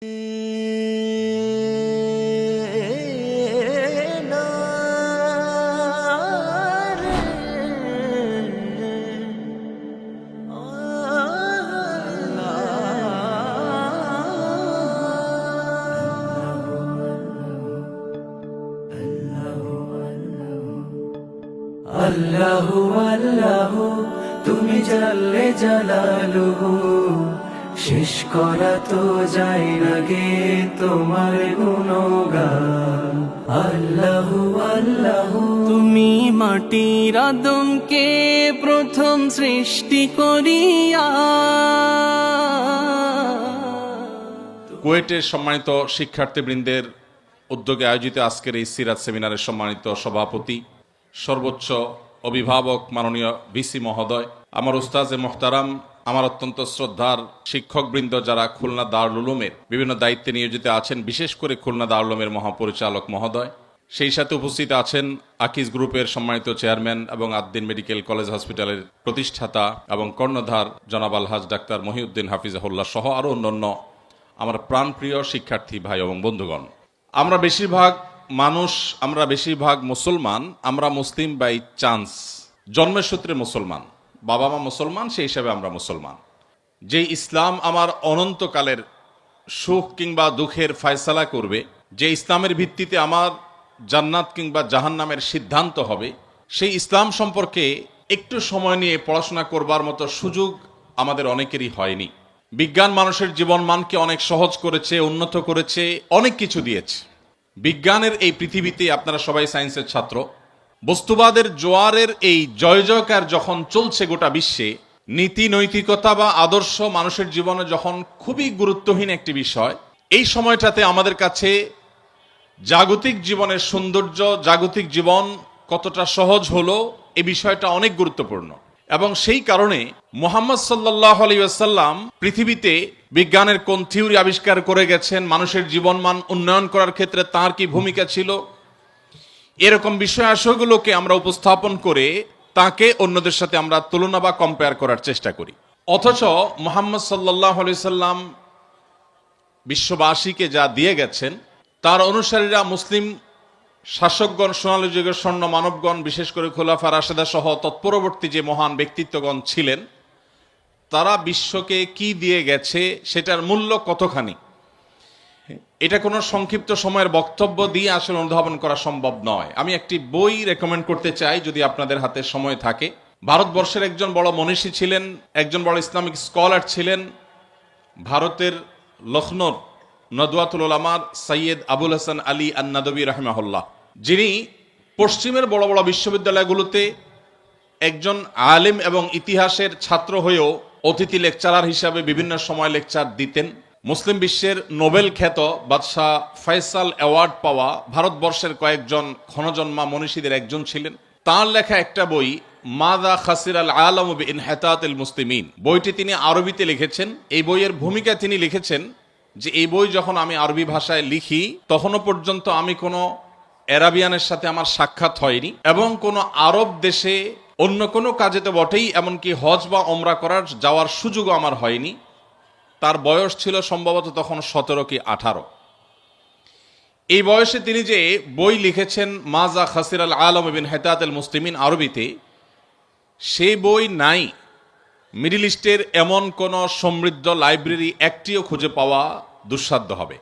আল্লাহু আল্লাহু তুমি জাল্লে জালালুহু, শেষ করা তো যায় না গে তোমার গুণগান। আল্লাহু আল্লাহু তুমি মাটির আদমকে প্রথম সৃষ্টি করিয়া। কুয়েটের সম্মানিত শিক্ষার্থীবৃন্দের উদ্যোগে আয়োজিত আজকের এই সিরাত সেমিনারের সম্মানিত সভাপতি, সর্বোচ্চ অভিভাবক মাননীয় ভিসি মহোদয়, আমার উস্তাজে মোহতারাম, আমার অত্যন্ত শ্রদ্ধার শিক্ষকবৃন্দ যারা খুলনা দারুল উলুমের বিভিন্ন দায়িত্বে নিয়োজিত আছেন, বিশেষ করে খুলনা দারুল উলুমের মহাপরিচালক মহোদয়, সেই সাথে উপস্থিত আছেন আকিজ গ্রুপের সম্মানিত চেয়ারম্যান এবং আদ্দিন মেডিকেল কলেজ হসপিটালের প্রতিষ্ঠাতা এবং কর্ণধার জনাব আলহাজ ডাক্তার মহিউদ্দিন হাফিজাহুল্লাহ সহ আরও অন্যান্য আমার প্রাণপ্রিয় শিক্ষার্থী ভাই এবং বন্ধুগণ। আমরা বেশিরভাগ মুসলমান, আমরা মুসলিম বাই চান্স, জন্মের সূত্রে মুসলমান, বাবা মা মুসলমান, সেই হিসাবে আমরা মুসলমান। যে ইসলাম আমার অনন্তকালের সুখ কিংবা দুঃখের ফয়সালা করবে, যে ইসলামের ভিত্তিতে আমার জান্নাত কিংবা জাহান্নামের সিদ্ধান্ত হবে, সেই ইসলাম সম্পর্কে একটু সময় নিয়ে পড়াশোনা করবার মতো সুযোগ আমাদের অনেকেরই হয়নি। বিজ্ঞান মানুষের জীবনমানকে অনেক সহজ করেছে, উন্নত করেছে, অনেক কিছু দিয়েছে। বিজ্ঞানের এই পৃথিবীতে আপনারা সবাই সায়েন্সের ছাত্র। বস্তুবাদের জোয়ারের এই জয় জয়কার যখন চলছে গোটা বিশ্বে, নীতি নৈতিকতা বা আদর্শ মানুষের জীবনে যখন খুবই গুরুত্বহীন একটি বিষয়, এই সময়টাতে আমাদের কাছে জাগতিক জীবনের সৌন্দর্য, জাগতিক জীবন কতটা সহজ হলো, এই বিষয়টা অনেক গুরুত্বপূর্ণ। এবং সেই কারণে মুহাম্মদ সাল্লাল্লাহু আলাইহি ওয়াসাল্লাম পৃথিবীতে বিজ্ঞানের কোন থিওরি আবিষ্কার করে গেছেন, মানুষের জীবনমান উন্নয়ন করার ক্ষেত্রে তার কি ভূমিকা ছিল, এরকম বিষয় আশয়গুলোকে আমরা উপস্থাপন করে তাকে অন্যদের সাথে আমরা তুলনা বা কম্পেয়ার করার চেষ্টা করি। অথচ মুহাম্মদ সাল্লাল্লাহু আলাইহি ওয়াসাল্লাম বিশ্ববাসীকে যা দিয়ে গেছেন, তার অনুসারীরা মুসলিম শাসকগণ, সোনালী যুগের স্বর্ণ মানবগণ, বিশেষ করে খোলাফা রাশেদা সহ তৎপরবর্তী যে মহান ব্যক্তিত্বগণ ছিলেন, তারা বিশ্বকে কি দিয়ে গেছে সেটার মূল্য কতখানি, এটা কোনো সংক্ষিপ্ত সময়ের বক্তব্য দিয়ে আসলে অনুধাবন করা সম্ভব নয়। আমি একটি বই রেকমেন্ড করতে চাই, যদি আপনাদের হাতে সময় থাকে। ভারতবর্ষের একজন বড় মনীষী ছিলেন, একজন বড় ইসলামিক স্কলার ছিলেন, ভারতের লখনৌর নদওয়াতুল উলামার সৈয়দ আবুল হাসান আলী আন-নাদবী রাহিমাহুল্লাহ, যিনি পশ্চিমের বড় বড় বিশ্ববিদ্যালয়গুলোতে একজন আলেম এবং ইতিহাসের ছাত্র হয়েও অতিথি লেকচারার হিসাবে বিভিন্ন সময় লেকচার দিতেন। মুসলিম বিশ্বের নোবেল খ্যাত বাদশাহ ফয়সাল অ্যাওয়ার্ড পাওয়া ভারতবর্ষের কয়েকজন ক্ষণজন্মা মনীষীদের একজন ছিলেন। তার লেখা একটা বই মাযা খাসিরাল আলামু বিইনহিতাতিল মুসলিমিন, বইটি তিনি আরবিতে লিখেছেন। এই বইয়ের ভূমিকা তিনি লিখেছেন যে এই বই যখন আমি আরবি ভাষায় লিখি, তখনও পর্যন্ত আমি কোনো অ্যারাবিয়ানের সাথে আমার সাক্ষাৎ হয়নি এবং কোনো আরব দেশে অন্য কোনো কাজে তো বটেই, এমনকি হজ বা ওমরা করার যাওয়ার সুযোগও আমার হয়নি। তার বয়স ছিল সম্ভবত তখন 17 কি 18। এই বয়সে তিনি যে বই লিখেছেন মাযা খাসিরাল আলাম বিইনহিতাতিল মুসলিমিন আরবিতে, সেই বই নাই। মিডল ইস্টের এমন কোন সমৃদ্ধ লাইব্রেরি একটিও খুঁজে পাওয়া দুঃসাধ্য হবে।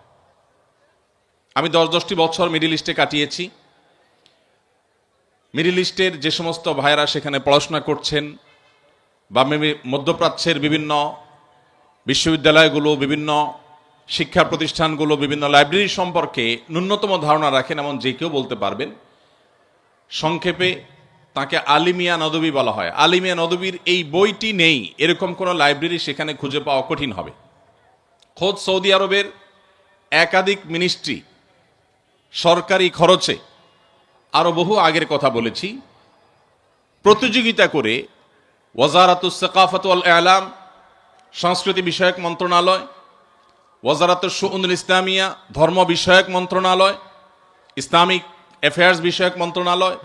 আমি 10-10টি বছর মিডল ইস্টে কাটিয়েছি। মিডল ইস্টের যে সমস্ত ভাইয়েরা সেখানে পড়াশোনা করছেন বা মধ্যপ্রাচ্যের বিভিন্ন বিশ্ববিদ্যালয়গুলো, বিভিন্ন শিক্ষা প্রতিষ্ঠানগুলো, বিভিন্ন লাইব্রেরি সম্পর্কে ন্যূনতম ধারণা রাখেন এমন যে কেউ বলতে পারবেন। সংক্ষেপে তাকে আলিমিয়া নদবী বলা হয়। আলিমিয়া নদবীর এই বইটি নেই, এরকম কোনো লাইব্রেরি সেখানে খুঁজে পাওয়া কঠিন হবে। খোদ সৌদি আরবের একাধিক মিনিস্ট্রি সরকারি খরচে, আরো বহু আগের কথা বলেছি, প্রতিযোগিতা করে ওয়াজারাতুস সাকাফাত ওয়াল ইলাম সংস্কৃতি বিষয়ক মন্ত্রণালয়, ওয়াজারাতুশ শুউনুল ইসলামিয়া ধর্ম বিষয়ক মন্ত্রণালয়, ইসলামিক অ্যাফেয়ার্স বিষয়ক মন্ত্রণালয়,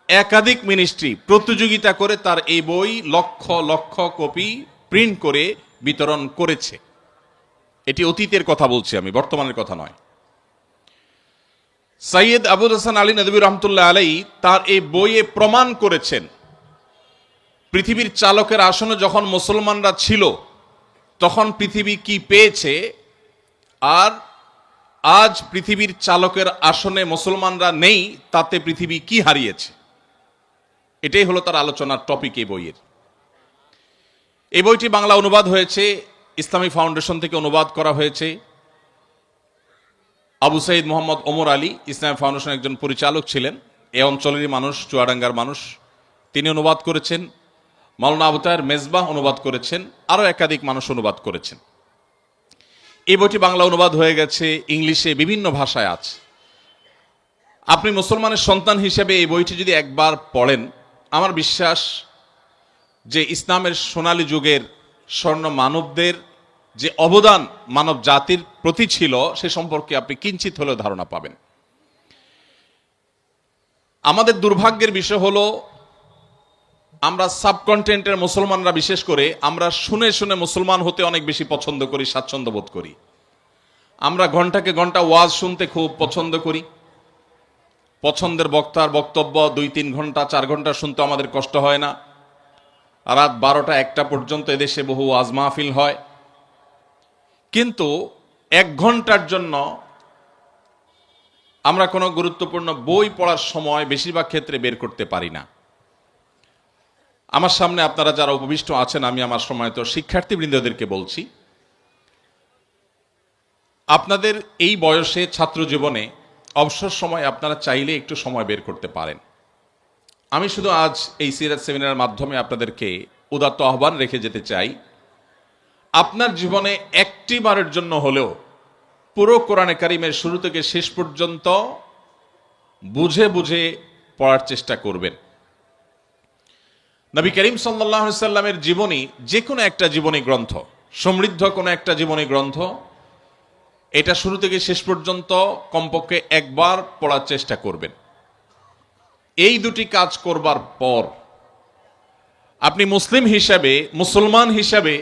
একাধিক মিনিস্ট্রি প্রতিযোগিতা করে তার এই বই লক্ষ লক্ষ কপি প্রিন্ট করে বিতরণ করেছে। এটি অতীতের কথা বলছি, আমি বর্তমানের কথা নয়। সৈয়দ আবুল হাসান আলী নদভী রহমতুল্লাহ আলাই তার এই বইয়ে প্রমাণ করেছেন, পৃথিবীর চালকের আসনে যখন মুসলমানরা ছিল তখন পৃথিবী কি পেয়েছে, আর আজ পৃথিবীর চালকের আসনে মুসলমানরা নেই তাতে পৃথিবী কি হারিয়েছে। এটাই হলো তার আলোচনার টপিক এই বইয়ের। এই বইটি বাংলা অনুবাদ হয়েছে, ইসলামী ফাউন্ডেশন থেকে অনুবাদ করা হয়েছে। আবু সাইদ মোহাম্মদ ওমর আলী ইসলামী ফাউন্ডেশন একজন পরিচালক ছিলেন, এ অঞ্চলেরই মানুষ, চুয়াডাঙ্গার মানুষ, তিনি অনুবাদ করেছেন। মাওলানা আবু তাহের মেজবাহ অনুবাদ করেছেন, আরও একাধিক মানুষ অনুবাদ করেছেন। এই বইটি বাংলা অনুবাদ হয়ে গেছে, ইংলিশে বিভিন্ন ভাষায় আছে। আপনি মুসলমানের সন্তান হিসেবে এই বইটি যদি একবার পড়েন, আমার বিশ্বাস যে ইসলামের সোনালী যুগের স্বর্ণ মানবদের যে অবদান মানব জাতির প্রতি ছিল সে সম্পর্কে আপনি কিঞ্চিত হলেও ধারণা পাবেন। আমাদের দুর্ভাগ্যের বিষয় হলো আমরা সাবকন্টিনেন্টের মুসলমানরা বিশেষ করে আমরা শুনে শুনে মুসলমান হতে অনেক বেশি পছন্দ করি, স্বাচ্ছন্দ্য বোধ করি। আমরা ঘন্টাকে ঘন্টা ওয়াজ শুনতে খুব পছন্দ করি। পছন্দের বক্তার বক্তব্য 2-3 ঘন্টা 4 ঘন্টা শুনতে আমাদের কষ্ট হয় না। রাত 12টা-1টা পর্যন্ত এদেশে বহু ওয়াজ মাহফিল হয়, কিন্তু 1 ঘন্টার জন্য আমরা কোনো গুরুত্বপূর্ণ বই পড়ার সময় বেশিরভাগ ক্ষেত্রে বের করতে পারি না। আমার সামনে আপনারা যারা উপবিষ্ট আছেন, আমি আমার সময় তো শিক্ষার্থীবৃন্দদেরকে বলছি, আপনাদের এই বয়সে ছাত্র জীবনে অবসর সময় আপনারা চাইলে একটু সময় বের করতে পারেন। আমি শুধু আজ এই সিরাত সেমিনারের মাধ্যমে আপনাদেরকে উদাত্ত আহ্বান রেখে যেতে চাই, আপনার জীবনে একটি বারের জন্য হলেও পুরো কোরআনে কারিমের শুরু থেকে শেষ পর্যন্ত বুঝে বুঝে পড়ার চেষ্টা করবেন। নবী করিম সাল্লাল্লাহু আলাইহি সাল্লামের জীবনী, যে কোনো একটা জীবনী গ্রন্থ, সমৃদ্ধ কোনো একটা জীবনী গ্রন্থ, এটা শুরু থেকে শেষ পর্যন্ত কমপক্ষে একবার পড়ার চেষ্টা করবেন। এই দুটি কাজ করবার পর আপনি মুসলিম হিসাবে, মুসলমান হিসাবে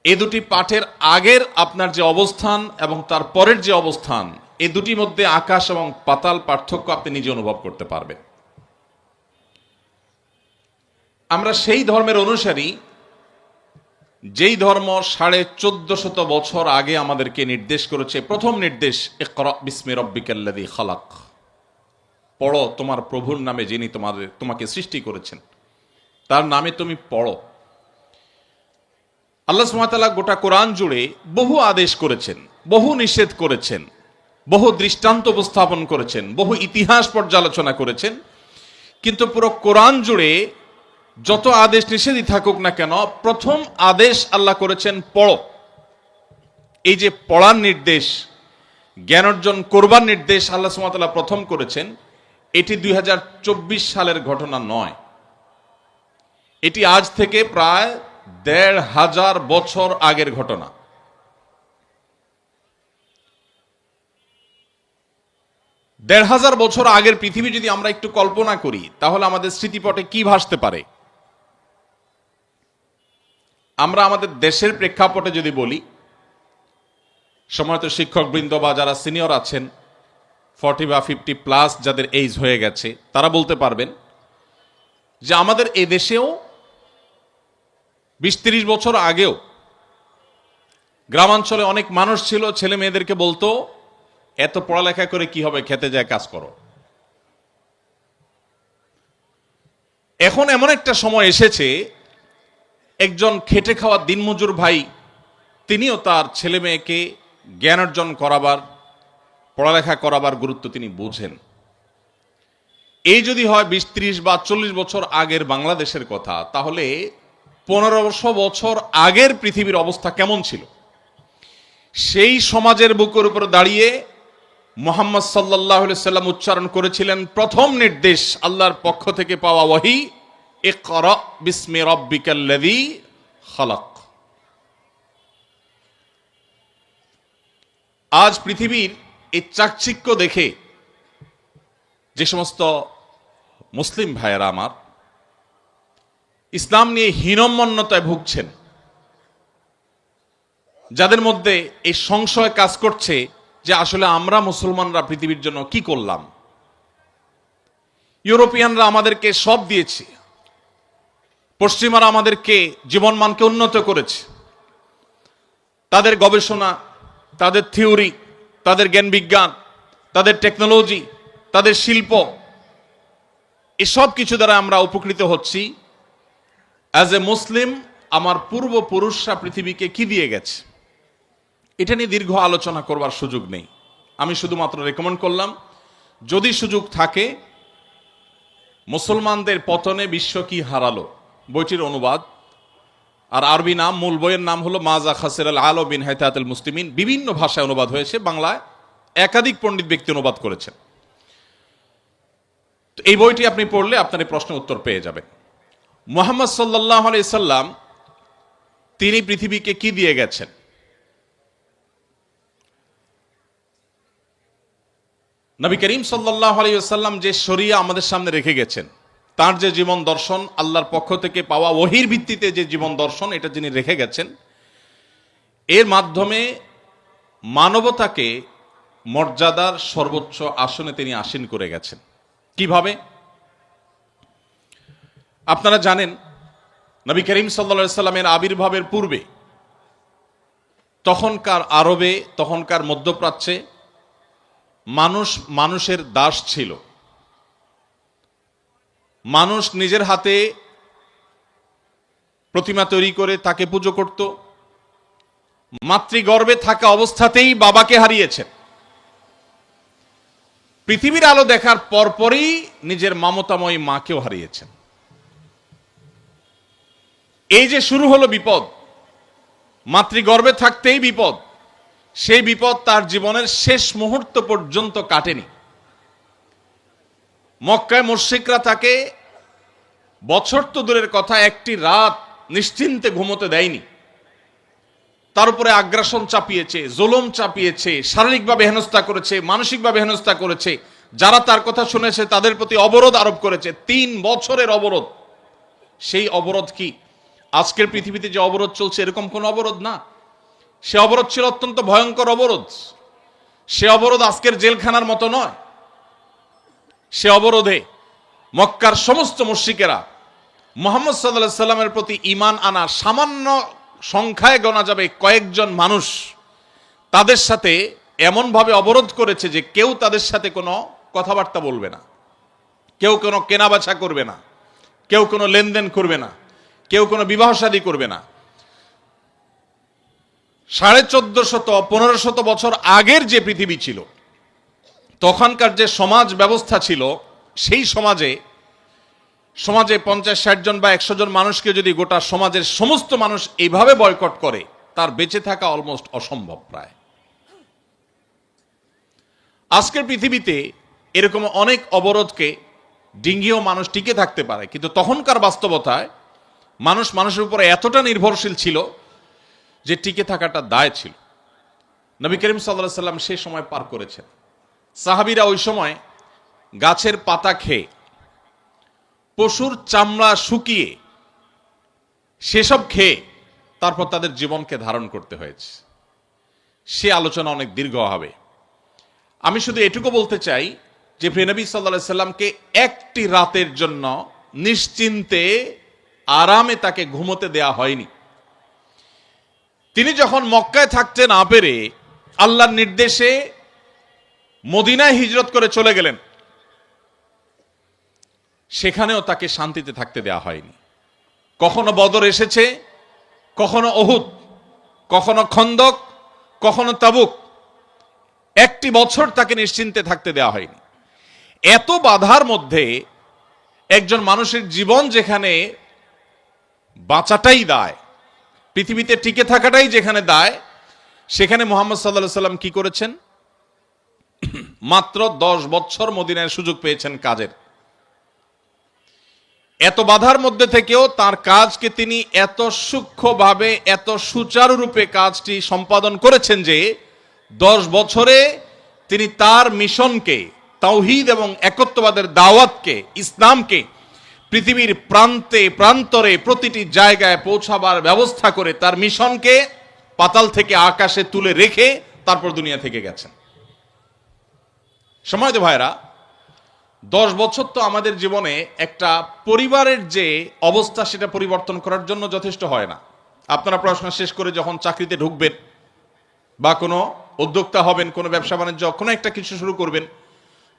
এ দুটি পাঠের আগের আপনার যে অবস্থান এবং তার পরের যে অবস্থান, এ দুটির মধ্যে আকাশ এবং পাতাল পার্থক্য আপনি নিজে অনুভব করতে পারবেন। আমরা সেই ধর্মের অনুসারী যেই ধর্ম 1450 বছর আগে আমাদেরকে নির্দেশ করেছে, প্রথম নির্দেশ ইকরা বিসমি রাব্বিকাল্লাযী খালাক, পড়ো তোমার প্রভুর নামে যিনি তোমাকে সৃষ্টি করেছেন, তার নামে তুমি পড়ো। আল্লাহ সুবহানাহু ওয়া তাআলা গোটা কোরআন জুড়ে বহু আদেশ করেছেন, বহু নিষেধ করেছেন, বহু দৃষ্টান্ত উপস্থাপন করেছেন, বহু ইতিহাস পর্যালোচনা করেছেন, কিন্তু পুরো কোরআন জুড়ে যত আদেশ নিষেধই থাকুক না কেন, প্রথম আদেশ আল্লাহ করেছেন পড়ো। এই যে পড়ার নির্দেশ, জ্ঞান অর্জন করবার নির্দেশ আল্লাহ সুবহানাহু ওয়া তাআলা প্রথম করেছেন, এটি 2024 সালের ঘটনা নয়, এটি আজ থেকে প্রায় 1500 বছর আগের ঘটনা। দেড় হাজার বছর আগের পৃথিবী যদি আমরা একটু কল্পনা করি, তাহলে আমাদের স্মৃতিপটে কি ভাসতে পারে? আমরা আমাদের দেশের প্রেক্ষাপটে যদি বলি, সময়ত শিক্ষকবৃন্দ বা যারা সিনিয়র আছেন, 40 বা 50 প্লাস যাদের এইজ হয়ে গেছে, তারা বলতে পারবেন যে আমাদের এই দেশেও 20-30 বছর আগেও গ্রামাঞ্চলে অনেক মানুষ ছিল, ছেলে মেয়েদেরকে বলতো এত পড়ালেখা করে কি হবে, খেতে যায় কাজ করো। এখন এমন একটা সময় এসেছে, একজন খেটে খাওয়া দিনমজুর ভাই তিনিও তার ছেলে মেয়েকে জ্ঞান অর্জন করাবার, পড়ালেখা করাবার গুরুত্ব তিনি বুঝেন। এই যদি হয় 20-30 বা 40 বছর আগের বাংলাদেশের কথা, তাহলে 1500 বছর আগের পৃথিবীর অবস্থা কেমন ছিল? সেই সমাজের বুকের উপর দাঁড়িয়ে মুহাম্মদ সাল্লাল্লাহু আলাইহি সাল্লাম উচ্চারণ করেছিলেন প্রথম নির্দেশ আল্লাহর পক্ষ থেকে পাওয়া ওহী, ইকরা বিসমি রাব্বিকাল্লাযী খালাক। আজ পৃথিবীর এই চাকচিক্য দেখে যে সমস্ত মুসলিম ভাইয়েরা আমার ইসলাম নিয়ে হীনম্মন্যতায় ভুগছেন, যাদের মধ্যে এই সংশয় কাজ করছে যে আসলে আমরা মুসলমানরা পৃথিবীর জন্য কি করলাম। ইউরোপিয়ানরা আমাদেরকে সব দিয়েছে, পশ্চিমারা আমাদেরকে জীবনমানকে উন্নত করেছে, তাদের গবেষণা, তাদের থিওরি, তাদের জ্ঞান বিজ্ঞান, তাদের টেকনোলজি, তাদের শিল্প, এসব কিছু দ্বারা আমরা উপকৃত হচ্ছি। অ্যাজ এ মুসলিম আমার পূর্বপুরুষরা পৃথিবীকে কি দিয়ে গেছে, এটা নিয়ে দীর্ঘ আলোচনা করবার সুযোগ নেই। আমি শুধুমাত্র রেকমেন্ড করলাম, যদি সুযোগ থাকে, মুসলমানদের পতনে বিশ্ব কি হারালো বইটির অনুবাদ, আর আরবি নাম, মূল বইয়ের নাম হলো মাজা খাসির আল আলো বিন হায়াতাতুল মুসলিমিন। বিভিন্ন ভাষায় অনুবাদ হয়েছে, বাংলায় একাধিক পণ্ডিত ব্যক্তি অনুবাদ করেছেন। তো এই বইটি আপনি পড়লে আপনার এই প্রশ্নের উত্তর পেয়ে যাবেন। মুহাম্মদ সাল্লাল্লাহু আলাইহি সাল্লাম তিনি পৃথিবীকে কি দিয়ে গেছেন? নবী করিম সাল্লাল্লাহু আলাইহি ওয়াসাল্লাম যে শরিয়া আমাদের সামনে রেখে গেছেন, তার যে জীবন দর্শন, আল্লাহর পক্ষ থেকে পাওয়া ওহীর ভিত্তিতে যে জীবন দর্শন, এটা যিনি রেখে গেছেন, এর মাধ্যমে মানবতাকে মর্যাদার সর্বোচ্চ আসনে তিনি আসীন করে গেছেন। কিভাবে? আপনারা জানেন, নবী করিম সাল্লাল্লাহু আলাইহি সাল্লামের আবির্ভাবের পূর্বে তখনকার আরবে, তখনকার মধ্যপ্রাচ্যে মানুষের দাস ছিল। মানুষ নিজের হাতে প্রতিমা তৈরি করে তাকে পুজো করত। মাতৃগর্ভে থাকা অবস্থাতেই বাবাকে হারিয়েছেন। পৃথিবীর আলো দেখার পরপরই নিজের মমতাময়ী মাকেও হারিয়েছেন। এই যে শুরু হলো বিপদ, মাতৃগর্ভে থাকতেই বিপদ, সেই বিপদ তার জীবনের শেষ মুহূর্ত পর্যন্ত কাটেনি। মক্কায় মুশরিকরা তাকে বছর তো দূরের কথা, একটি রাত নিশ্চিন্তে ঘুমোতে দেয়নি। তার উপরে আগ্রাসন চাপিয়েছে, জুলুম চাপিয়েছে, শারীরিকভাবে হেনস্থা করেছে, মানসিকভাবে হেনস্থা করেছে। যারা তার কথা শুনেছে তাদের প্রতি অবরোধ আরোপ করেছে, 3 বছরের অবরোধ। সেই অবরোধ কি আজকের পৃথিবীতে যে অবরোধ চলছে এরকম কোন অবরোধ না। সে অবরোধ ছিল অত্যন্ত ভয়ঙ্কর অবরোধ। সে অবরোধ আজকের জেলখানার মতো নয়। সে অবরোধে মক্কার সমস্ত মুশরিকেরা মুহাম্মদ সাল্লাল্লাহু আলাইহি সাল্লামের প্রতি ঈমান আনা সামান্য সংখ্যায় গোনা যাবে কয়েকজন মানুষ, তাদের সাথে এমনভাবে অবরোধ করেছে যে কেউ তাদের সাথে কোনো কথাবার্তা বলবে না, কেউ কোনো কেনাবেচা করবে না, কেউ কোনো লেনদেন করবে না, কেউ কোনো বিবাহ শাদী করবে না। 1450-1500 বছর আগের যে পৃথিবী ছিল, তখনকার যে সমাজ ব্যবস্থা ছিল, সেই সমাজে 50-60 জন বা 100 জন মানুষকে যদি গোটা সমাজের সমস্ত মানুষ এইভাবে বয়কট করে, তার বেঁচে থাকা অলমোস্ট অসম্ভব প্রায়। আজকের পৃথিবীতে এরকম অনেক অবরোধকে ডিঙ্গিয়েও মানুষ টিকে থাকতে পারে, কিন্তু তখনকার বাস্তবতায় মানুষ মানুষের উপরে এতটা নির্ভরশীল ছিল যে টিকে থাকাটা দায় ছিল। নবী করিম সাল্লাল্লাহু আলাইহি সাল্লাম সেই সময় পার করেছেন। সাহাবীরা ওই সময় গাছের পাতা খেয়ে, পশুর চামড়া শুকিয়ে, সেসব খেয়ে তারপর তাদের জীবনকে ধারণ করতে হয়েছে। সে আলোচনা অনেক দীর্ঘ হবে। আমি শুধু এটুকু বলতে চাই যে প্রিয় নবী সাল্লাল্লাহু আলাইহি সাল্লামকে একটি রাতের জন্য নিশ্চিন্তে আরামে তাকে ঘুমোতে দেয়া হয়নি। তিনি যখন মক্কায় থাকতে না পেরে আল্লাহর নির্দেশে মদিনায় হিজরত করে চলে গেলেন, সেখানেও তাকে শান্তিতে থাকতে দেয়া হয়নি। কখনো বদর এসেছে, কখনো উহুদ, কখনো খন্দক, কখনো তাবুক। একটি বছর তাকে নিশ্চিন্তে থাকতে দেয়া হয়নি। এত বাধার মধ্যে একজন মানুষের জীবন যেখানে বাঁচাটাই দায়, পৃথিবীতে টিকে থাকাটাই যেখানে দায়, সেখানে মুহাম্মদ সাল্লাল্লাহু আলাইহি সাল্লাম কি করেছেন? মাত্র 10 বছর মদিনায় সুযোগ পেয়েছেন কাজের। এত বাধার মধ্যে থেকেও তার কাজকে তিনি এত সূক্ষ্মভাবে, এত সুচারুরূপে কাজটি সম্পাদন করেছেন যে 10 বছরে তিনি তার মিশনকে, তাওহীদ এবং একত্ববাদের দাওয়াতকে, ইসলামকে পৃথিবীর প্রান্তে প্রান্তরে প্রতিটি জায়গায় পৌঁছাবার ব্যবস্থা করে তার মিশনকে পাতাল থেকে আকাশে তুলে রেখে তারপর দুনিয়া থেকে গেছেন। সময় তো ভাইরা, 10 বছর তো আমাদের জীবনে একটা পরিবারের যে অবস্থা সেটা পরিবর্তন করার জন্য যথেষ্ট হয় না। আপনারা পড়াশোনা শেষ করে যখন চাকরিতে ঢুকবেন বা কোনো উদ্যোক্তা হবেন, কোনো ব্যবসা বাণিজ্য, কোনো একটা কিছু শুরু করবেন,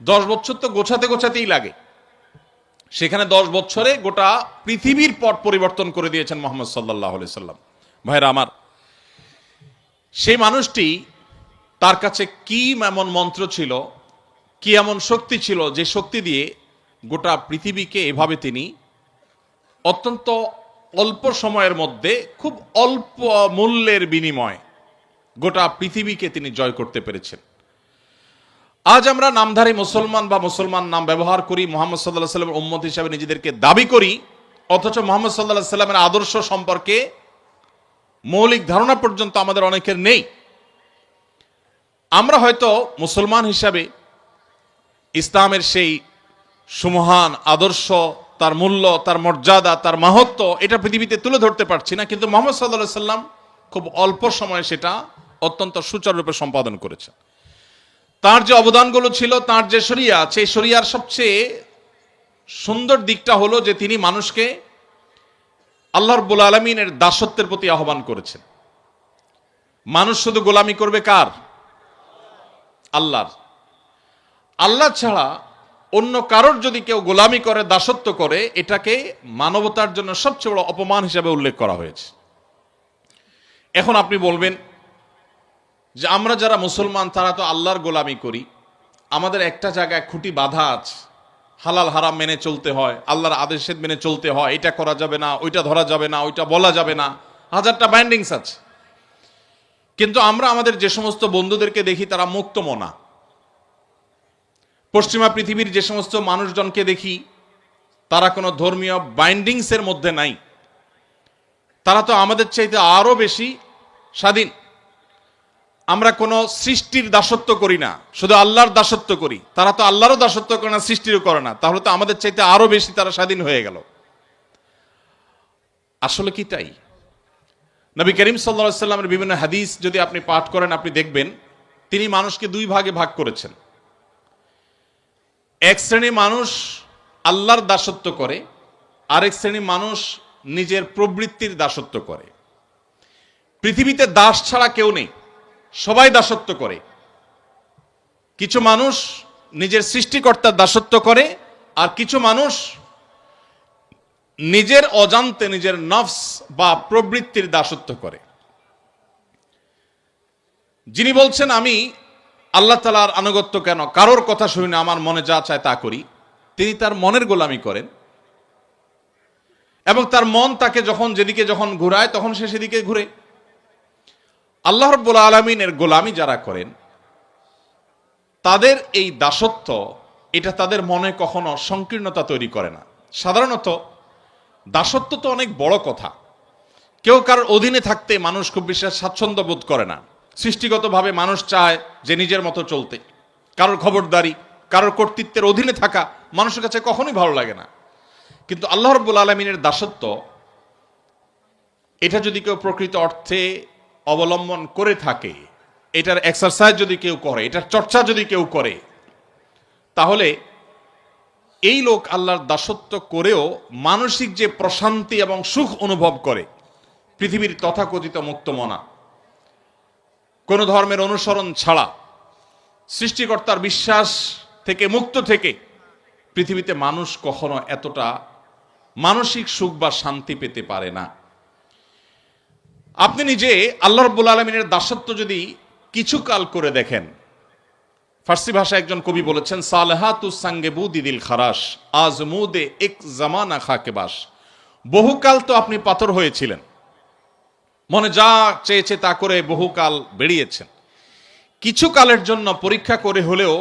10 বছর তো গোছাতে গোছাতেই লাগে। সেখানে 10 বছরে গোটা পৃথিবীর পট পরিবর্তন করে দিয়েছেন মোহাম্মদ সাল্লাল্লাহু আলাইহি সাল্লাম। ভাইরা আমার, সেই মানুষটি, তার কাছে কি এমন মন্ত্র ছিল, কি এমন শক্তি ছিল, যে শক্তি দিয়ে গোটা পৃথিবীকে এভাবে তিনি অত্যন্ত অল্প সময়ের মধ্যে খুব অল্প মূল্যের বিনিময় গোটা পৃথিবীকে তিনি জয় করতে পেরেছেন। আজ আমরা নামধারী মুসলমান বা মুসলমান নাম ব্যবহার করি, মুহাম্মদ সাল্লাল্লাহু আলাইহি সাল্লামের উম্মত হিসেবে নিজেদেরকে দাবি করি, অথচ মুহাম্মদ সাল্লাল্লাহু আলাইহি সাল্লামের আদর্শ সম্পর্কে মৌলিক ধারণা পর্যন্ত আমাদের অনেকের নেই। আমরা হয়তো মুসলমান হিসাবে ইসলামের সেই সুমহান আদর্শ, তার মূল্য, তার মর্যাদা, তার মাহাত্ম্য এটা পৃথিবীতে তুলে ধরতে পারছি না, কিন্তু মুহাম্মদ সাল্লাল্লাহু আলাইহি সাল্লাম খুব অল্প সময়ে সেটা অত্যন্ত সুচারুরূপে সম্পাদন করেছেন। তার যে অবদানগুলো ছিল, তার যে শরিয়া, সেই শরিয়ার সবচেয়ে সুন্দর দিকটা হলো যে তিনি মানুষকে আল্লাহ রাব্বুল আলামিনের দাসত্বের প্রতি আহ্বান করেছেন। মানুষ শুধু গোলামি করবে কার? আল্লাহর। আল্লাহ ছাড়া অন্য কারোর যদি কেউ গোলামি করে, দাসত্ব করে, এটাকে মানবতার জন্য সবচেয়ে বড় অপমান হিসেবে উল্লেখ করা হয়েছে। এখন আপনি বলবেন যে আমরা যারা মুসলমান তারা তো আল্লাহর গোলামি করি, আমাদের একটা জায়গায় খুঁটি বাঁধা আছে, হালাল হারাম মেনে চলতে হয়, আল্লাহর আদেশ মেনে চলতে হয়, এটা করা যাবে না, ওইটা ধরা যাবে না, ওইটা বলা যাবে না, হাজারটা বাইন্ডিংস আছে। কিন্তু আমরা আমাদের যে সমস্ত বন্ধুদেরকে দেখি তারা মুক্তমনা, পশ্চিমা পৃথিবীর যে সমস্ত মানুষজনকে দেখি তারা কোনো ধর্মীয় বাইন্ডিংসের মধ্যে নাই, তারা তো আমাদের চাইতে আরো বেশি স্বাধীন। আমরা কোনো সৃষ্টির দাসত্ব করি না, শুধু আল্লাহর দাসত্ব করি। তারা তো আল্লাহরও দাসত্ব করে না, সৃষ্টিরও করে না, তাহলে তো আমাদের চাইতে আরো বেশি তারা স্বাধীন হয়ে গেল। আসলে কি তাই? নবী করিম সাল্লাল্লাহু আলাইহি সাল্লামের বিভিন্ন হাদিস যদি আপনি পাঠ করেন, আপনি দেখবেন তিনি মানুষকে দুই ভাগে ভাগ করেছেন। এক শ্রেণী মানুষ আল্লাহর দাসত্ব করে, আরেক শ্রেণী মানুষ নিজের প্রবৃত্তির দাসত্ব করে। পৃথিবীতে দাস ছাড়া কেউ নেই, সবাই দাসত্ব করে। কিছু মানুষ নিজের সৃষ্টিকর্তার দাসত্ব করে, আর কিছু মানুষ নিজের অজান্তে নিজের নফস বা প্রবৃত্তির দাসত্ব করে। যিনি বলছেন আমি আল্লাহ তাআলার আনুগত্য কেন, কারোর কথা শুনি না, আমার মনে যা চায় তা করি, তিনি তার মনের গোলামি করেন এবং তার মন তাকে যখন যেদিকে যখন ঘুরায় তখন সে সেদিকে ঘুরে। আল্লাহ রাব্বুল আলামিনের গোলামি যারা করেন তাদের এই দাসত্ব, এটা তাদের মনে কখনো সংকীর্ণতা তৈরি করে না। সাধারণত দাসত্ব তো অনেক বড় কথা, কেউ কারোর অধীনে থাকতে মানুষ খুব বেশি স্বাচ্ছন্দ্য বোধ করে না। সৃষ্টিগতভাবে মানুষ চায় যে নিজের মতো চলতে, কারোর খবরদারি, কারোর কর্তৃত্বের অধীনে থাকা মানুষের কাছে কখনোই ভালো লাগে না। কিন্তু আল্লাহ রাব্বুল আলামিনের দাসত্ব, এটা যদি কেউ প্রকৃত অর্থে অবলম্বন করে থাকে, এটার এক্সারসাইজ যদি কেউ করে, এটার চর্চা যদি কেউ করে, তাহলে এই লোক আল্লাহর দাসত্ব করেও মানসিক যে প্রশান্তি এবং সুখ অনুভব করে, পৃথিবীর তথাকথিত মুক্তমনা, কোন ধর্মের অনুসরণ ছাড়া, সৃষ্টিকর্তার বিশ্বাস থেকে মুক্ত থেকে পৃথিবীতে মানুষ কখনো এতটা মানসিক সুখ বা শান্তি পেতে পারে না। আপনি নিজে আল্লাহ রাব্বুল আলামিনের দাসত্ব যদি কিছু কাল করে দেখেন, ফার্সি ভাষায় একজন কবি বলেছেন, সালেহাতু সাঙ্গে বুদিদিল খারাস আজমুদে এক জামানা খাকে বাস। বহুকাল তো আপনি পাথর হয়েছিলেন, মনে যা চেয়েছে তা করে বহুকাল বেরিয়েছেন, কিছু কালের জন্য পরীক্ষা করে হলেও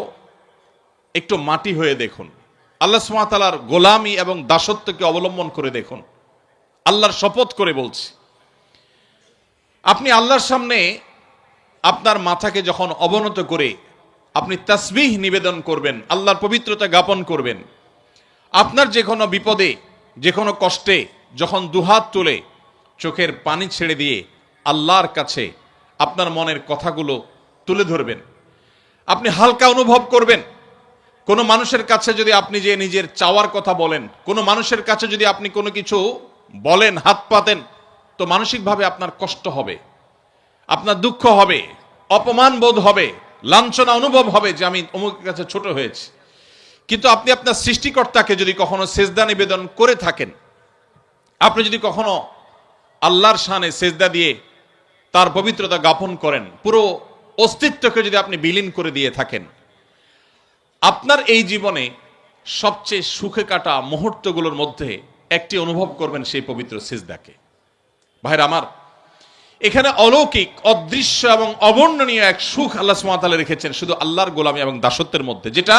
একটু মাটি হয়ে দেখুন, আল্লাহ সুবহানাহু ওয়া তাআলার গোলামি এবং দাসত্বকে অবলম্বন করে দেখুন। আল্লাহর শপথ করে বলছি, আপনি আল্লাহর সামনে আপনার মাথাকে যখন অবনত করে আপনি তাসবিহ নিবেদন করবেন, আল্লাহর পবিত্রতা জ্ঞাপন করবেন, আপনার যে কোনো বিপদে, যে কোনো কষ্টে যখন দুহাত তুলে চোখের পানি ছেড়ে দিয়ে আল্লাহর কাছে আপনার মনের কথাগুলো তুলে ধরবেন। আপনি হালকা অনুভব করবেন। কোনো মানুষের কাছে যদি আপনি যে নিজের চাওয়ার কথা বলেন, কোনো মানুষের কাছে যদি আপনি কোনো কিছু বলেন, হাত পাতেন, তো মানসিকভাবে আপনার কষ্ট হবে, আপনার দুঃখ হবে, অপমান বোধ হবে, লাঞ্ছনা অনুভব হবে যে আমি অমুকের কাছে ছোট হয়েছি। কিন্তু আপনি আপনার সৃষ্টিকর্তাকে যদি কখনো সেজদা নিবেদন করে থাকেন, আপনি যদি কখনো আল্লাহর শানে সেজদা দিয়ে তার পবিত্রতা জ্ঞাপন করেন, পুরো অস্তিত্বকে যদি আপনি বিলীন করে দিয়ে থাকেন, আপনার এই জীবনে সবচেয়ে সুখে কাটা মুহূর্তগুলোর মধ্যে একটি অনুভব করবেন সেই পবিত্র সিজদাকে। ভাইরা আমার, এখানে অলৌকিক, অদৃশ্য এবং অবর্ণনীয় এক সুখ আল্লাহ সুবহানাহু ওয়া তাআলা রেখেছেন শুধু আল্লাহর গোলামি এবং দাসত্বের মধ্যে, যেটা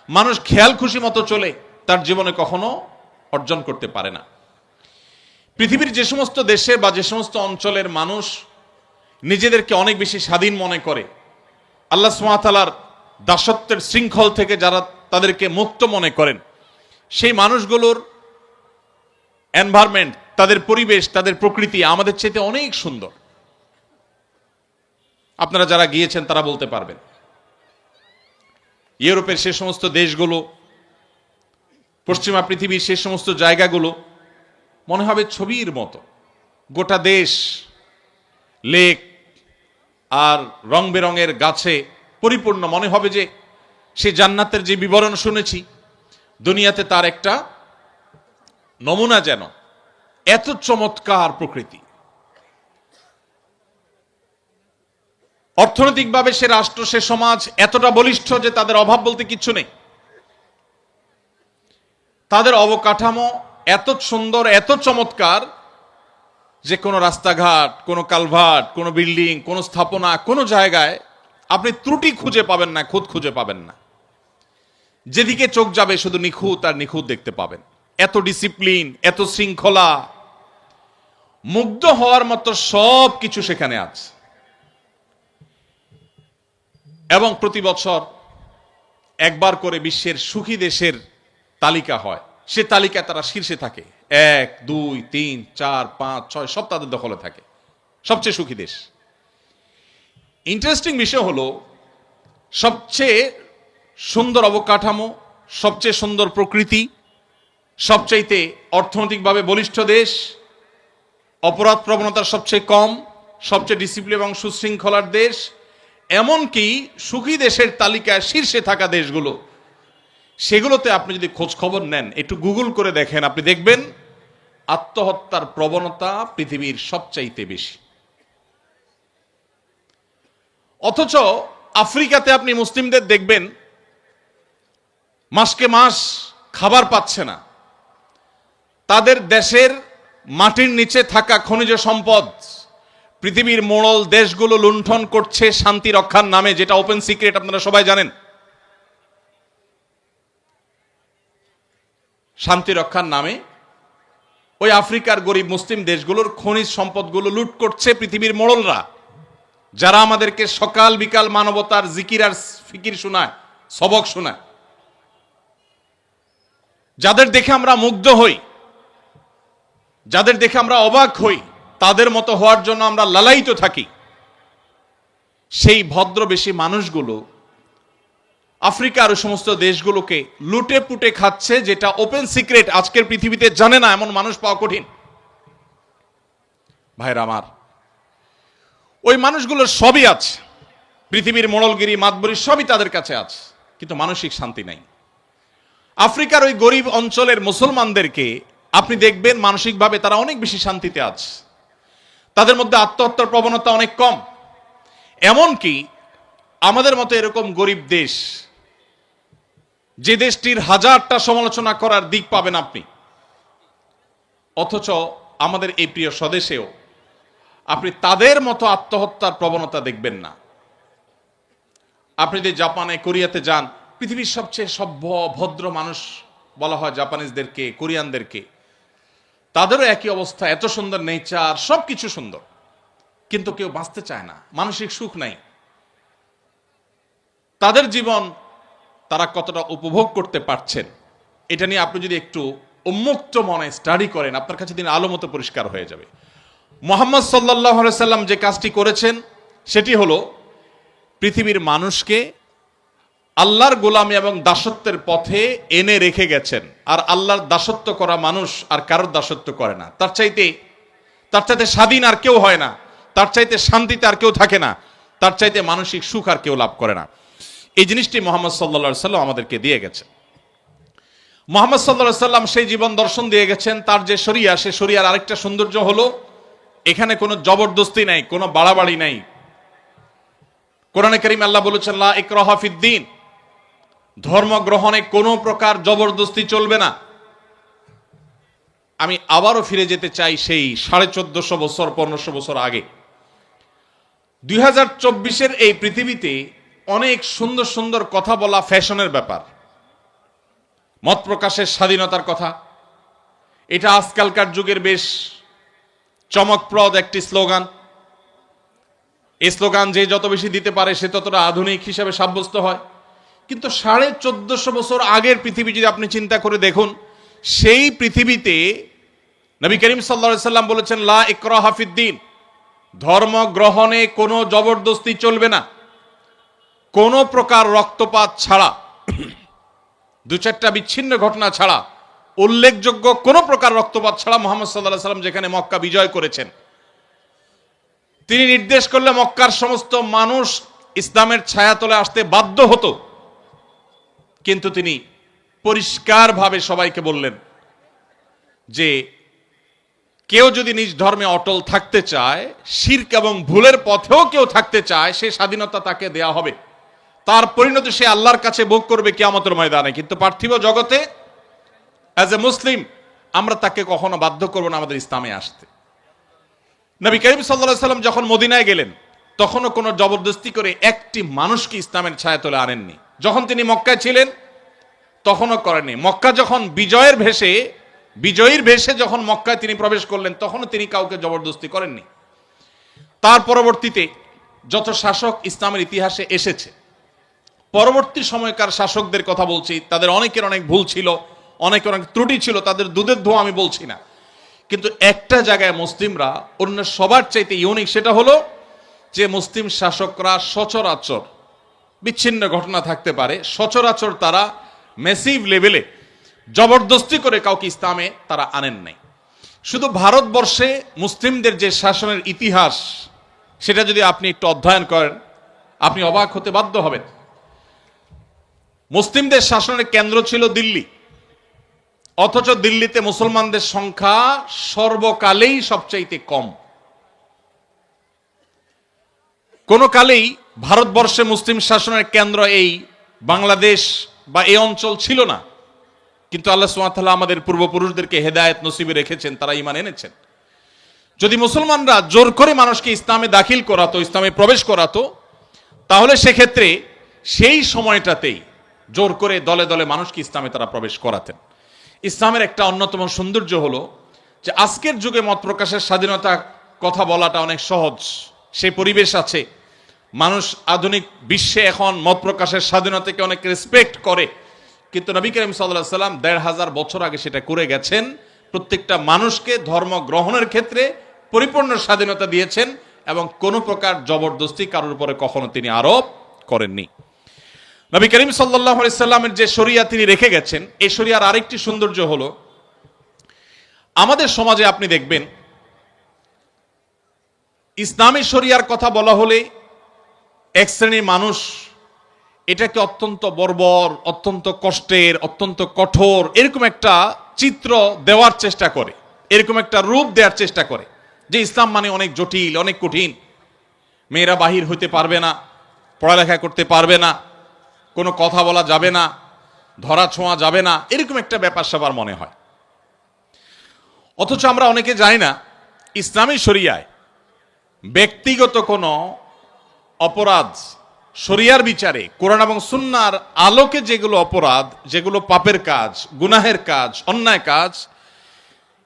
মানুষ খেয়াল খুশি মতো চলে তার জীবনে কখনো অর্জন করতে পারে না। পৃথিবীর যে সমস্ত দেশে বা যে সমস্ত অঞ্চলের মানুষ নিজেদেরকে অনেক বেশি স্বাধীন মনে করে, আল্লাহ সুবহানাহু ওয়া তাআলার দাসত্বের শৃঙ্খল থেকে যারা তাদেরকে মুক্ত মনে করেন, সেই মানুষগুলোর এনভায়রনমেন্ট, তাদের পরিবেশ, তাদের প্রকৃতি আমাদের চাইতে অনেক সুন্দর। আপনারা যারা গিয়েছেন তারা বলতে পারবেন। ইউরোপের সে সমস্ত দেশগুলো, পশ্চিমা পৃথিবীর সে সমস্ত জায়গাগুলো মনে হবে ছবির মতো। গোটা দেশ লেক আর রং বেরঙের গাছে পরিপূর্ণ, মনে হবে যে সে জান্নাতের যে বিবরণ শুনেছি দুনিয়াতে তার একটা নমুনা, যেন এত চমৎকার প্রকৃতি। অর্থনৈতিকভাবে সে রাষ্ট্র, সে সমাজ এতটা বলিষ্ঠ যে তাদের অভাব বলতে কিচ্ছু নেই। তাদের অবকাঠামো এত সুন্দর, এত চমৎকার যে কোনো রাস্তাঘাট, কোনো কালভার্ট, কোনো বিল্ডিং, কোনো স্থাপনা, কোনো জায়গায় আপনি ত্রুটি খুঁজে পাবেন না, খুঁত খুঁজে পাবেন না। যেদিকে চোখ যাবে শুধু নিখুঁত আর নিখুঁত দেখতে পাবেন। এত ডিসিপ্লিন, এত শৃঙ্খলা, মুগ্ধ হওয়ার মতো সব কিছু সেখানে আছে। এবং প্রতি বছর একবার করে বিশ্বের সুখী দেশের তালিকা হয়, সে তালিকায় তারা শীর্ষে থাকে। 1, 2, 3, 4, 5, 6 সব তাদের দখলে থাকে, সবচেয়ে সুখী দেশ। ইন্টারেস্টিং বিষয় হলো, সবচেয়ে সুন্দর অবকাঠামো, সবচেয়ে সুন্দর প্রকৃতি, সবচাইতে অর্থনৈতিকভাবে বলিষ্ঠ দেশ, অপরাধ প্রবণতার সবচেয়ে কম, সবচেয়ে ডিসিপ্লিন এবং সুশৃঙ্খলার দেশ, এমনকি সুখী দেশের তালিকায় শীর্ষে থাকা দেশগুলো, সেগুলোতে আপনি যদি খোঁজ খবর নেন, একটু গুগল করে দেখেন, আপনি দেখবেন আত্মহত্যার প্রবণতা পৃথিবীর সবচাইতে বেশি। অথচ আফ্রিকাতে আপনি মুসলিমদের দেখবেন মাসকে মাস খাবার পাচ্ছে না। তাদের দেশের মাটির নিচে থাকা খনিজ সম্পদ পৃথিবীর মোড়ল দেশগুলো লুণ্ঠন করছে শান্তি রক্ষার নামে, যেটা ওপেন সিক্রেট, আপনারা সবাই জানেন। শান্তি রক্ষার নামে ওই আফ্রিকার গরিব মুসলিম দেশগুলোর খনিজ সম্পদগুলো লুট করছে পৃথিবীর মোড়লরা, যারা আমাদেরকে সকাল বিকাল মানবতার জিকির আর ফিকির শোনায়, সবক শোনায়, যাদের দেখে আমরা মুগ্ধ হই, যাদের দেখে আমরা অবাক হই, তাদের মতো হওয়ার জন্য আমরা লালায়িত থাকি। সেই ভদ্রবেশী মানুষগুলো আফ্রিকার ওই সমস্ত দেশগুলোকে লুটে পুটে খাচ্ছে, যেটা ওপেন সিক্রেট, আজকের পৃথিবীতে জানে না এমন মানুষ পাওয়া কঠিন। ভাইরা আমার, ওই মানুষগুলোর সবই আছে, পৃথিবীর মোড়লগিরি মাতবরি সবই তাদের কাছে আছে, কিন্তু মানসিক শান্তি নাই। আফ্রিকার ওই গরিব অঞ্চলের মুসলমানদেরকে আপনি দেখবেন মানসিকভাবে তারা অনেক বেশি শান্তিতে আছে, তাদের মধ্যে আত্মহত্যার প্রবণতা অনেক কম। এমনকি আমাদের মতো এরকম গরিব দেশ, যে দেশটির হাজারটা সমালোচনা করার দিক পাবেন আপনি, অথচ আমাদের এই প্রিয় স্বদেশেও আপনি তাদের মতো আত্মহত্যার প্রবণতা দেখবেন না। আপনি যদি জাপানে, কোরিয়াতে যান, পৃথিবীর সবচেয়ে সভ্য ভদ্র মানুষ বলা হয় জাপানিজদেরকে, কোরিয়ানদেরকে, তাদেরও একই অবস্থা, এত সুন্দর নেচার, সবকিছু সুন্দর, কিন্তু কেউ বাঁচতে চায় না, মানসিক সুখ নাই। তাদের জীবন তারা কতটা উপভোগ করতে পারছেন, এটা নিয়ে আপনি যদি একটু উন্মুক্ত মনে স্টাডি করেন, আপনার কাছে দিন আলো মতো পরিষ্কার হয়ে যাবে। মুহাম্মদ সাল্লাল্লাহু আলাইহি সাল্লাম যে কাজটি করেছেন, সেটি হলো পৃথিবীর মানুষকে আল্লাহর গোলামি এবং দাসত্বের পথে এনে রেখে গেছেন। আর আল্লাহর দাসত্ব করা মানুষ আর কারোর দাসত্ব করে না। তার চাইতে স্বাধীন আর কেউ হয় না, তার চাইতে শান্তিতে আর কেউ থাকে না, তার চাইতে মানসিক সুখ আর কেউ লাভ করে না। এই জিনিসটি মুহাম্মদ সাল্লাল্লাহু আলাইহি সাল্লাম আমাদেরকে দিয়ে গেছেন। মুহাম্মদ সাল্লাল্লাহু আলাইহি সাল্লাম সেই জীবন দর্শন দিয়ে গেছেন। তার যে শরিয়া, সে শরিয়ার আরেকটা সৌন্দর্য হলো এখানে কোনো জবরদস্তি নাই, কোনো বাড়াবাড়ি নাই। কোরআনে কারীমে আল্লাহ বলেছেন লা ইকরাহা ফিদ্দীন, ধর্ম গ্রহণে কোনো প্রকার জবরদস্তি চলবে না। আমি আবারও ফিরে যেতে চাই সেই 1450 বছর 1500 বছর আগে। 2024-এর এই পৃথিবীতে অনেক সুন্দর সুন্দর কথা বলা ফ্যাশনের ব্যাপার। মত প্রকাশের স্বাধীনতার কথা, এটা আজকালকার যুগের বেশ চমকপ্রদ একটি স্লোগান। এই স্লোগান যে যত বেশি দিতে পারে সে ততটা আধুনিক হিসাবে সাব্যস্ত হয়। কিন্তু 1450 বছর আগের পৃথিবী যদি আপনি চিন্তা করে দেখুন, সেই পৃথিবীতে নবী করিম সাল্লাল্লাহু আলাইহি সাল্লাম বলেছেন লা ইকরাহা ফিদ্দীন, ধর্ম গ্রহণে কোনো জবরদস্তি চলবে না, কোনো প্রকার রক্তপাত ছাড়া, দু চারটা বিচ্ছিন্ন ঘটনা ছাড়া, উল্লেখযোগ্য কোনো প্রকার রক্তপাত ছাড়া মুহাম্মদ সাল্লাল্লাহু আলাইহি সাল্লাম যেখানে মক্কা বিজয় করেছেন, তিনি নির্দেশ করলে মক্কার সমস্ত মানুষ ইসলামের ছায়াতলে আসতে বাধ্য হতো। কিন্তু তিনি পরিষ্কারভাবে সবাইকে বললেন যে কেউ যদি নিজ ধর্মে অটল থাকতে চায়, শিরক এবং ভুলের পথেও কেউ থাকতে চায়, সেই স্বাধীনতা তাকে দেয়া হবে। তার পরিণতি সে আল্লাহর কাছে ভোগ করবে কিয়ামতের ময়দানে। কিন্তু পার্থিব জগতে অ্যাজ এ মুসলিম আমরা তাকে কখনো বাধ্য করব না আমাদের ইসলামে আসতে। নবী করিম সাল্লাল্লাহু আলাইহি সাল্লাম যখন মদিনায় গেলেন, তখনও কোনো জবরদস্তি করে একটি মানুষকে ইসলামের ছায়াতলে আনেননি। যখন তিনি মক্কায় ছিলেন তখনও করেননি। মক্কা যখন বিজয়ীর ভেষে যখন মক্কায় তিনি প্রবেশ করলেন, তখনও তিনি কাউকে জবরদস্তি করেননি। তার পরবর্তীতে যত শাসক ইসলামের ইতিহাসে এসেছে, পরবর্তী সময়কার শাসকদের কথা বলছি, তাদের অনেকের অনেক ভুল ছিল, অনেক ত্রুটি ছিল, তাদের দুধের ধোয়া আমি বলছি না। কিন্তু একটা জায়গায় মুসলিমরা অন্য সবার চাইতে ইউনিক, সেটা হলো যে মুসলিম শাসকরা সচরাচর, বিচ্ছিন্ন ঘটনা থাকতে পারে, সচরাচর তারা ম্যাসিভ লেভেলে জবরদস্তি করে কাউকে ইসলামে তারা আনেন নাই। শুধু ভারতবর্ষে মুসলিমদের যে শাসনের ইতিহাস, সেটা যদি আপনি একটু অধ্যয়ন করেন, আপনি অবাক হতে বাধ্য হবেন। মুসলিমদের শাসনের কেন্দ্র ছিল দিল্লি, অথচ দিল্লিতে মুসলমানদের সংখ্যা সর্বকালেই সবচাইতে কম। কোন কালেই ভারতবর্ষে মুসলিম শাসনের কেন্দ্র এই বাংলাদেশ বা এই অঞ্চল ছিল না। কিন্তু আল্লাহ সুবহানাহু ওয়া তাআলা আমাদের পূর্বপুরুষদেরকে হেদায়েত নসিবে রেখেছেন, তারা ঈমান এনেছেন। যদি মুসলমানরা জোর করে মানুষকে ইসলামে দাখিল করাতো, ইসলামে প্রবেশ করাতো, তাহলে সেক্ষেত্রে সেই সময়টাতেই জোর করে দলে দলে মানুষকে ইসলামে তারা প্রবেশ করাতেন। ইসলামের একটা অন্যতম সৌন্দর্য হলো যে আজকের যুগে মত প্রকাশের স্বাধীনতা কথা বলাটা অনেক সহজ, সেই পরিবেশ আছে। মানুষ আধুনিক বিশ্বে এখন মত প্রকাশের স্বাধীনতাকে অনেক রেসপেক্ট করে, কিন্তু নবী করিম সাল্লাল্লাহু আলাইহি সাল্লাম 1500 বছর আগে সেটা করে গেছেন। প্রত্যেকটা মানুষকে ধর্ম গ্রহণের ক্ষেত্রে পরিপূর্ণ স্বাধীনতা দিয়েছেন এবং কোনো প্রকার জবরদস্তি কারোর উপরে কখনো তিনি আরোপ করেননি। নবী করিম সাল্লাল্লাহু আলাইহি সাল্লামের যে শরিয়া তিনি রেখে গেছেন, এই শরিয়ার আরেকটি সৌন্দর্য হলো আমাদের সমাজে আপনি দেখবেন ইসলামী শরিয়ার কথা বলা হলে এক শ্রেণীর মানুষ এটাকে অত্যন্ত বর্বর, অত্যন্ত কষ্টের, অত্যন্ত কঠোর এরকম একটা চিত্র দেওয়ার চেষ্টা করে, এরকম একটা রূপ দেওয়ার চেষ্টা করে যে ইসলাম মানে অনেক জটিল, অনেক কঠিন, মেয়েরা বাহির হইতে পারবে না, পড়ালেখা করতে পারবে না, কোনো কথা বলা যাবে না, ধরা ছোঁয়া যাবে না, এরকম একটা ব্যাপার সবার মনে হয়। অথচ আমরা অনেকে জানি না ইসলামী শরিয়ায় ব্যক্তিগত কোনো অপরাধ শরিয়ার বিচারে কোরআন এবং সুন্নাহর আলোকে যেগুলো অপরাধ, যেগুলো পাপের কাজ, গুনাহের কাজ, অন্যায় কাজ,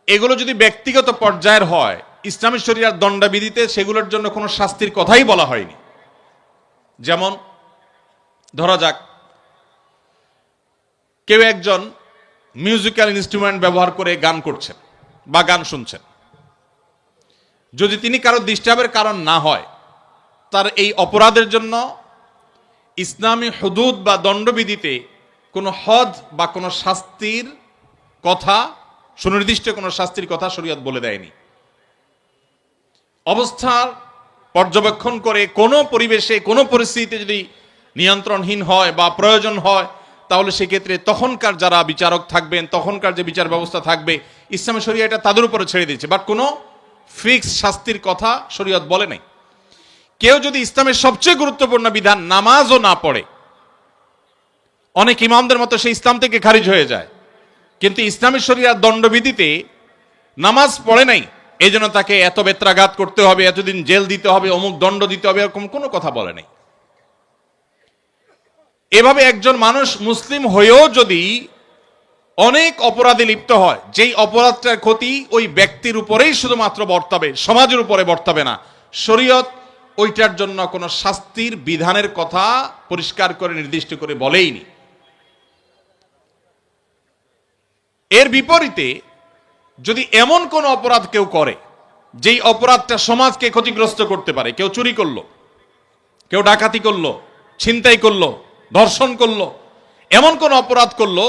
এগুলো যদি ব্যক্তিগত পর্যায়ের হয়, ইসলামী শরিয়ার দণ্ডবিধিতে সেগুলোর জন্য কোনো শাস্তির কথাই বলা হয়নি। যেমন ধরা যাক কেউ একজন মিউজিক্যাল ইনস্ট্রুমেন্ট ব্যবহার করে গান করছেন বা গান শুনছেন, যদি তিনি কারো ডিস্টার্বের কারণ না হয়, তার এই অপরাধের জন্য ইসলামী হুদুদ বা দণ্ডবিধিতে কোনো হদ বা কোনো শাস্তির কথা, সুনির্দিষ্ট কোনো শাস্তির কথা শরীয়ত বলে দেয়নি। অবস্থার পর্যবেক্ষণ করে কোনো পরিবেশে কোনো পরিস্থিতিতে যদি নিয়ন্ত্রণহীন হয় বা প্রয়োজন হয়, তাহলে সেক্ষেত্রে তখনকার যারা বিচারক থাকবেন, তখনকার যে বিচার ব্যবস্থা থাকবে, ইসলামী শরিয়া এটা তাদের উপরে ছেড়ে দিয়েছে। বাট কোনো ফিক্স শাস্তির কথা শরীয়ত বলে নাই। কেউ যদি ইসলামের সবচেয়ে গুরুত্বপূর্ণ বিধান নামাজও না পড়ে, অনেক ইমামদের মতো সে ইসলাম থেকে খারিজ হয়ে যায়, কিন্তু ইসলামী শরিয়ার দণ্ডবিধিতে নামাজ পড়ে নাই, এই জন্য তাকে এত বেত্রাঘাত করতে হবে, এতদিন জেল দিতে হবে, অমুক দণ্ড দিতে হবে, এরকম কোনো কথা বলে নাই। এভাবে একজন মানুষ মুসলিম হয়েও যদি অনেক অপরাধে লিপ্ত হয়, যেই অপরাধটার ক্ষতি ওই ব্যক্তির উপরেই শুধুমাত্র বর্তাবে, সমাজের উপরে বর্তাবে না, শরীয়ত ওইটার জন্য কোনো শাস্তির বিধানের কথা পরিষ্কার করে নির্দিষ্ট করে বলেইনি। এর বিপরীতে যদি এমন কোন অপরাধ কেউ করে যেই অপরাধটা সমাজকে ক্ষতিগ্রস্ত করতে পারে, কেউ চুরি করলো, কেউ ডাকাতি করলো, ছিনতাই করলো, ধর্ষণ করলো, এমন কোন অপরাধ করলো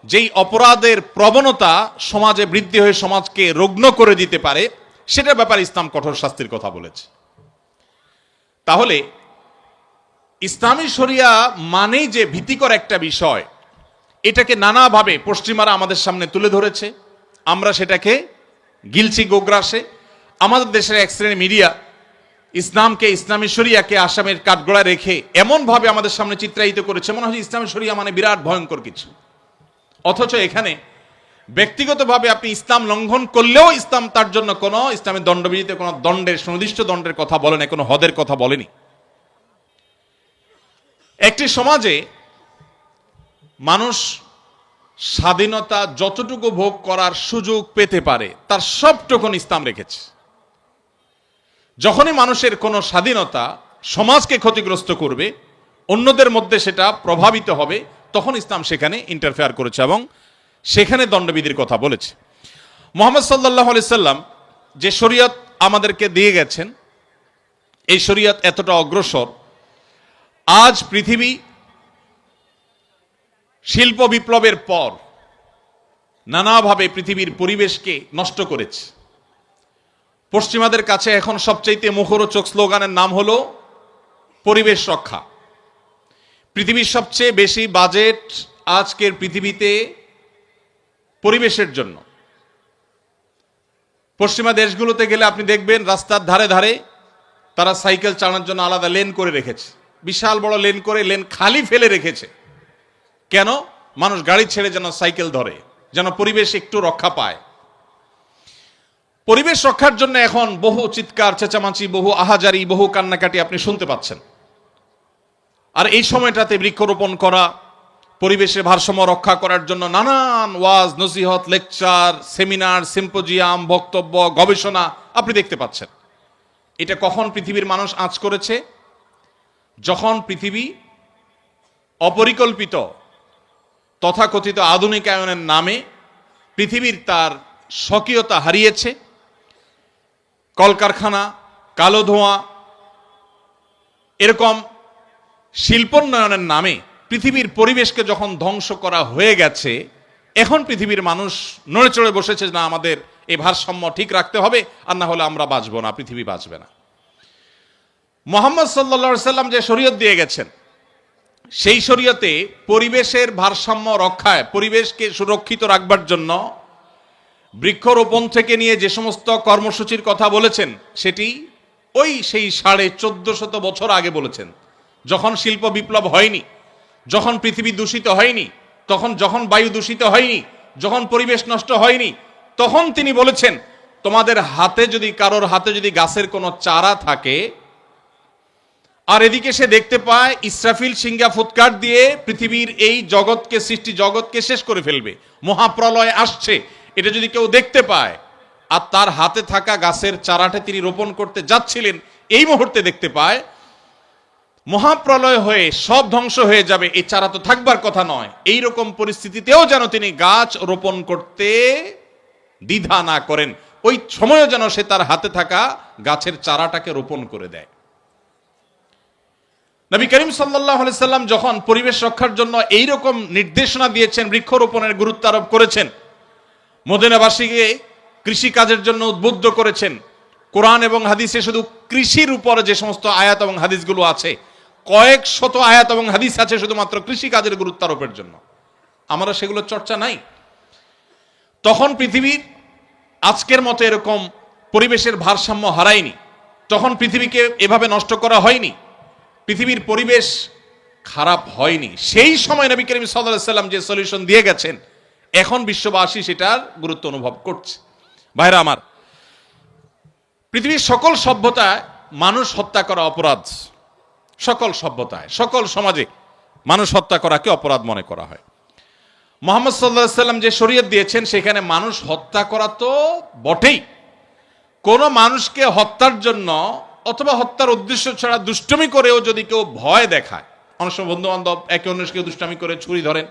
যেই অপরাধের প্রবণতা সমাজে বৃদ্ধি হয়ে সমাজকে রুগ্ন করে দিতে পারে, সেটার ব্যাপারে ইসলাম কঠোর শাস্তির কথা বলেছে। তাহলে ইসলামী শরিয়া মানেই যে ভীতিকর একটা বিষয়, এটাকে নানাভাবে পশ্চিমারা আমাদের সামনে তুলে ধরেছে, আমরা সেটাকে গিলছি গোগ্রাসে। আমাদের দেশের এক শ্রেণীর মিডিয়া ইসলামকে, ইসলামী শরিয়াকে আসামের কাঠগড়ায় রেখে এমনভাবে আমাদের সামনে চিত্রায়িত করেছে মনে হয় ইসলামী শরিয়া মানে বিরাট ভয়ঙ্কর কিছু। অথচ এখানে ব্যক্তিগতভাবে আপনি ইসলাম লঙ্ঘন করলেও ইসলাম তার জন্য কোনো ইসলামের দণ্ডবিধিতে কোনো দণ্ডের, সুনির্দিষ্ট দণ্ডের কথা বলে না, কোনো হদের কথা বলেনি। একটি সমাজে মানুষ স্বাধীনতা যতটুকু ভোগ করার সুযোগ পেতে পারে তার সবটুকুন ইসলাম রেখেছে। যখনই মানুষের কোনো স্বাধীনতা সমাজকে ক্ষতিগ্রস্ত করবে, অন্যদের মধ্যে সেটা প্রভাবিত হবে, তখন ইসলাম সেখানে ইন্টারফেয়ার করেছে এবং সেখানে দণ্ডবিধির কথা বলেছে। মুহাম্মদ সাল্লাল্লাহু আলাইহি সাল্লাম যে শরীয়ত আমাদেরকে দিয়ে গেছেন, এই শরীয়ত এতটা অগ্রসর, আজ পৃথিবী শিল্প বিপ্লবের পর নানাভাবে পৃথিবীর পরিবেশকে নষ্ট করেছে। পশ্চিমাদের কাছে এখন সবচাইতে মুখরোচক স্লোগানের নাম হলো পরিবেশ রক্ষা। পৃথিবীর সবচেয়ে বেশি বাজেট আজকের পৃথিবীতে পরিবেশের জন্য। পশ্চিমা দেশগুলোতে গেলে আপনি দেখবেন রাস্তার ধারে ধারে তারা সাইকেল চালানোর জন্য আলাদা লেন করে রেখেছে, বিশাল বড় লেন করে, লেন খালি ফেলে রেখেছে। কেন? মানুষ গাড়ি ছেড়ে যেন সাইকেল ধরে, যেন পরিবেশ একটু রক্ষা পায়। পরিবেশ রক্ষার জন্য এখন বহু চিৎকার চেঁচামাচি, বহু আহাজারি, বহু কান্নাকাটি আপনি শুনতে পাচ্ছেন। আর এই সময়টাতে বৃক্ষরোপণ করা, পরিবেশের ভারসাম্য রক্ষা করার জন্য নানান ওয়াজ, নসিহত, লেকচার, সেমিনার, সিম্পোজিয়াম, বক্তব্য, গবেষণা আপনি দেখতে পাচ্ছেন। এটা কখন পৃথিবীর মানুষ আঁচ করেছে? যখন পৃথিবী অপরিকল্পিত তথাকথিত আধুনিকায়নের নামে পৃথিবীর তার স্বকীয়তা হারিয়েছে। কলকারখানা, কালো ধোঁয়া, এরকম শিল্পোন্নয়নের নামে পৃথিবীর পরিবেশকে যখন ধ্বংস করা হয়ে গেছে, এখন পৃথিবীর মানুষ নড়ে চড়ে বসেছে, না আমাদের এই ভারসাম্য ঠিক রাখতে হবে, আর না হলে আমরা বাঁচবো না, পৃথিবী বাঁচবে না। মুহাম্মদ সাল্লাল্লাহু আলাইহি সাল্লাম যে শরীয়ত দিয়ে গেছেন, সেই শরীয়তে পরিবেশের ভারসাম্য রক্ষায়, পরিবেশকে সুরক্ষিত রাখবার জন্য বৃক্ষরোপণ থেকে নিয়ে যে সমস্ত কর্মসূচির কথা বলেছেন, সেটি ওই সেই 1450 বছর আগে বলেছেন, যখন শিল্প বিপ্লব হয়নি, যখন পৃথিবী দূষিত হয়নি, যখন বায়ু দূষিত হয়নি, যখন পরিবেশ নষ্ট হয়নি, তখন তিনি বলেছেন, তোমাদের হাতে যদি, কারোর হাতে যদি গাছের কোনো চারা থাকে, আর এদিকে সে দেখতে পায় ইসরাফিল সিংহা ফুৎকার দিয়ে পৃথিবীর এই জগৎকে, সৃষ্টি জগৎকে শেষ করে ফেলবে, মহাপ্রলয় আসছে, এটা যদি কেউ দেখতে পায়, আর তার হাতে থাকা গাছের চারাটা তিনি রোপণ করতে যাচ্ছিলেন, এই মুহূর্তে দেখতে পায় মহাপ্রলয় হয়ে সব ধ্বংস হয়ে যাবে, এই চারা তো থাকবার কথা নয়, এই রকম পরিস্থিতিতেও যেন তিনি গাছ রোপণ করতে দ্বিধা না করেন, ওই সময়ও যেন সে তার হাতে থাকা গাছের চারাটাকে রোপণ করে দেয়। নবী করিম সাল্লাল্লাহু আলাইহি সাল্লাম যখন পরিবেশ রক্ষার জন্য এইরকম নির্দেশনা দিয়েছেন, বৃক্ষরোপণের গুরুত্ব আরোপ করেছেন, মদিনাবাসীকে কৃষি কাজের জন্য উদ্বুদ্ধ করেছেন, কোরআন এবং হাদিসে শুধু কৃষির উপরে যে সমস্ত আয়াত এবং হাদিসগুলো আছে, কয়েক শত আয়াত এবং হাদিস আছে শুধুমাত্র কৃষি কাজের গুরুত্ব আরোপের জন্য, আমরা সেগুলো চর্চা নাই। তখন পৃথিবীর আজকের মতো এরকম পরিবেশের ভারসাম্য হারায়নি, তখন পৃথিবীকে এভাবে নষ্ট করা হয়নি, পৃথিবীর পরিবেশ খারাপ হয়নি। সেই সময় নবী করিম সাল্লাল্লাহু আলাইহি সাল্লাম যে সলিউশন দিয়ে গেছেন, এখন বিশ্ববাসী সেটার গুরুত্ব অনুভব করছে। ভাইরা আমার, পৃথিবীর সকল সভ্যতায় মানুষ হত্যা করা অপরাধ। সকল সভ্যতায়, সকল সমাজে মানুষ হত্যা করাকে অপরাধ মনে করা হয়। মুহাম্মদ সাল্লাল্লাহু আলাইহি সাল্লাম যে শরীয়ত দিয়েছেন সেখানে মানুষ হত্যা করা তো বটেই, কোন মানুষকে হত্যার জন্য অথবা হত্যার উদ্দেশ্য ছাড়া দুষ্টমি করেও যদি কেউ ভয় দেখায়, অনেক সময় বন্ধু বান্ধব একে অন্যকে দুষ্টামি করে ছুরি ধরেন,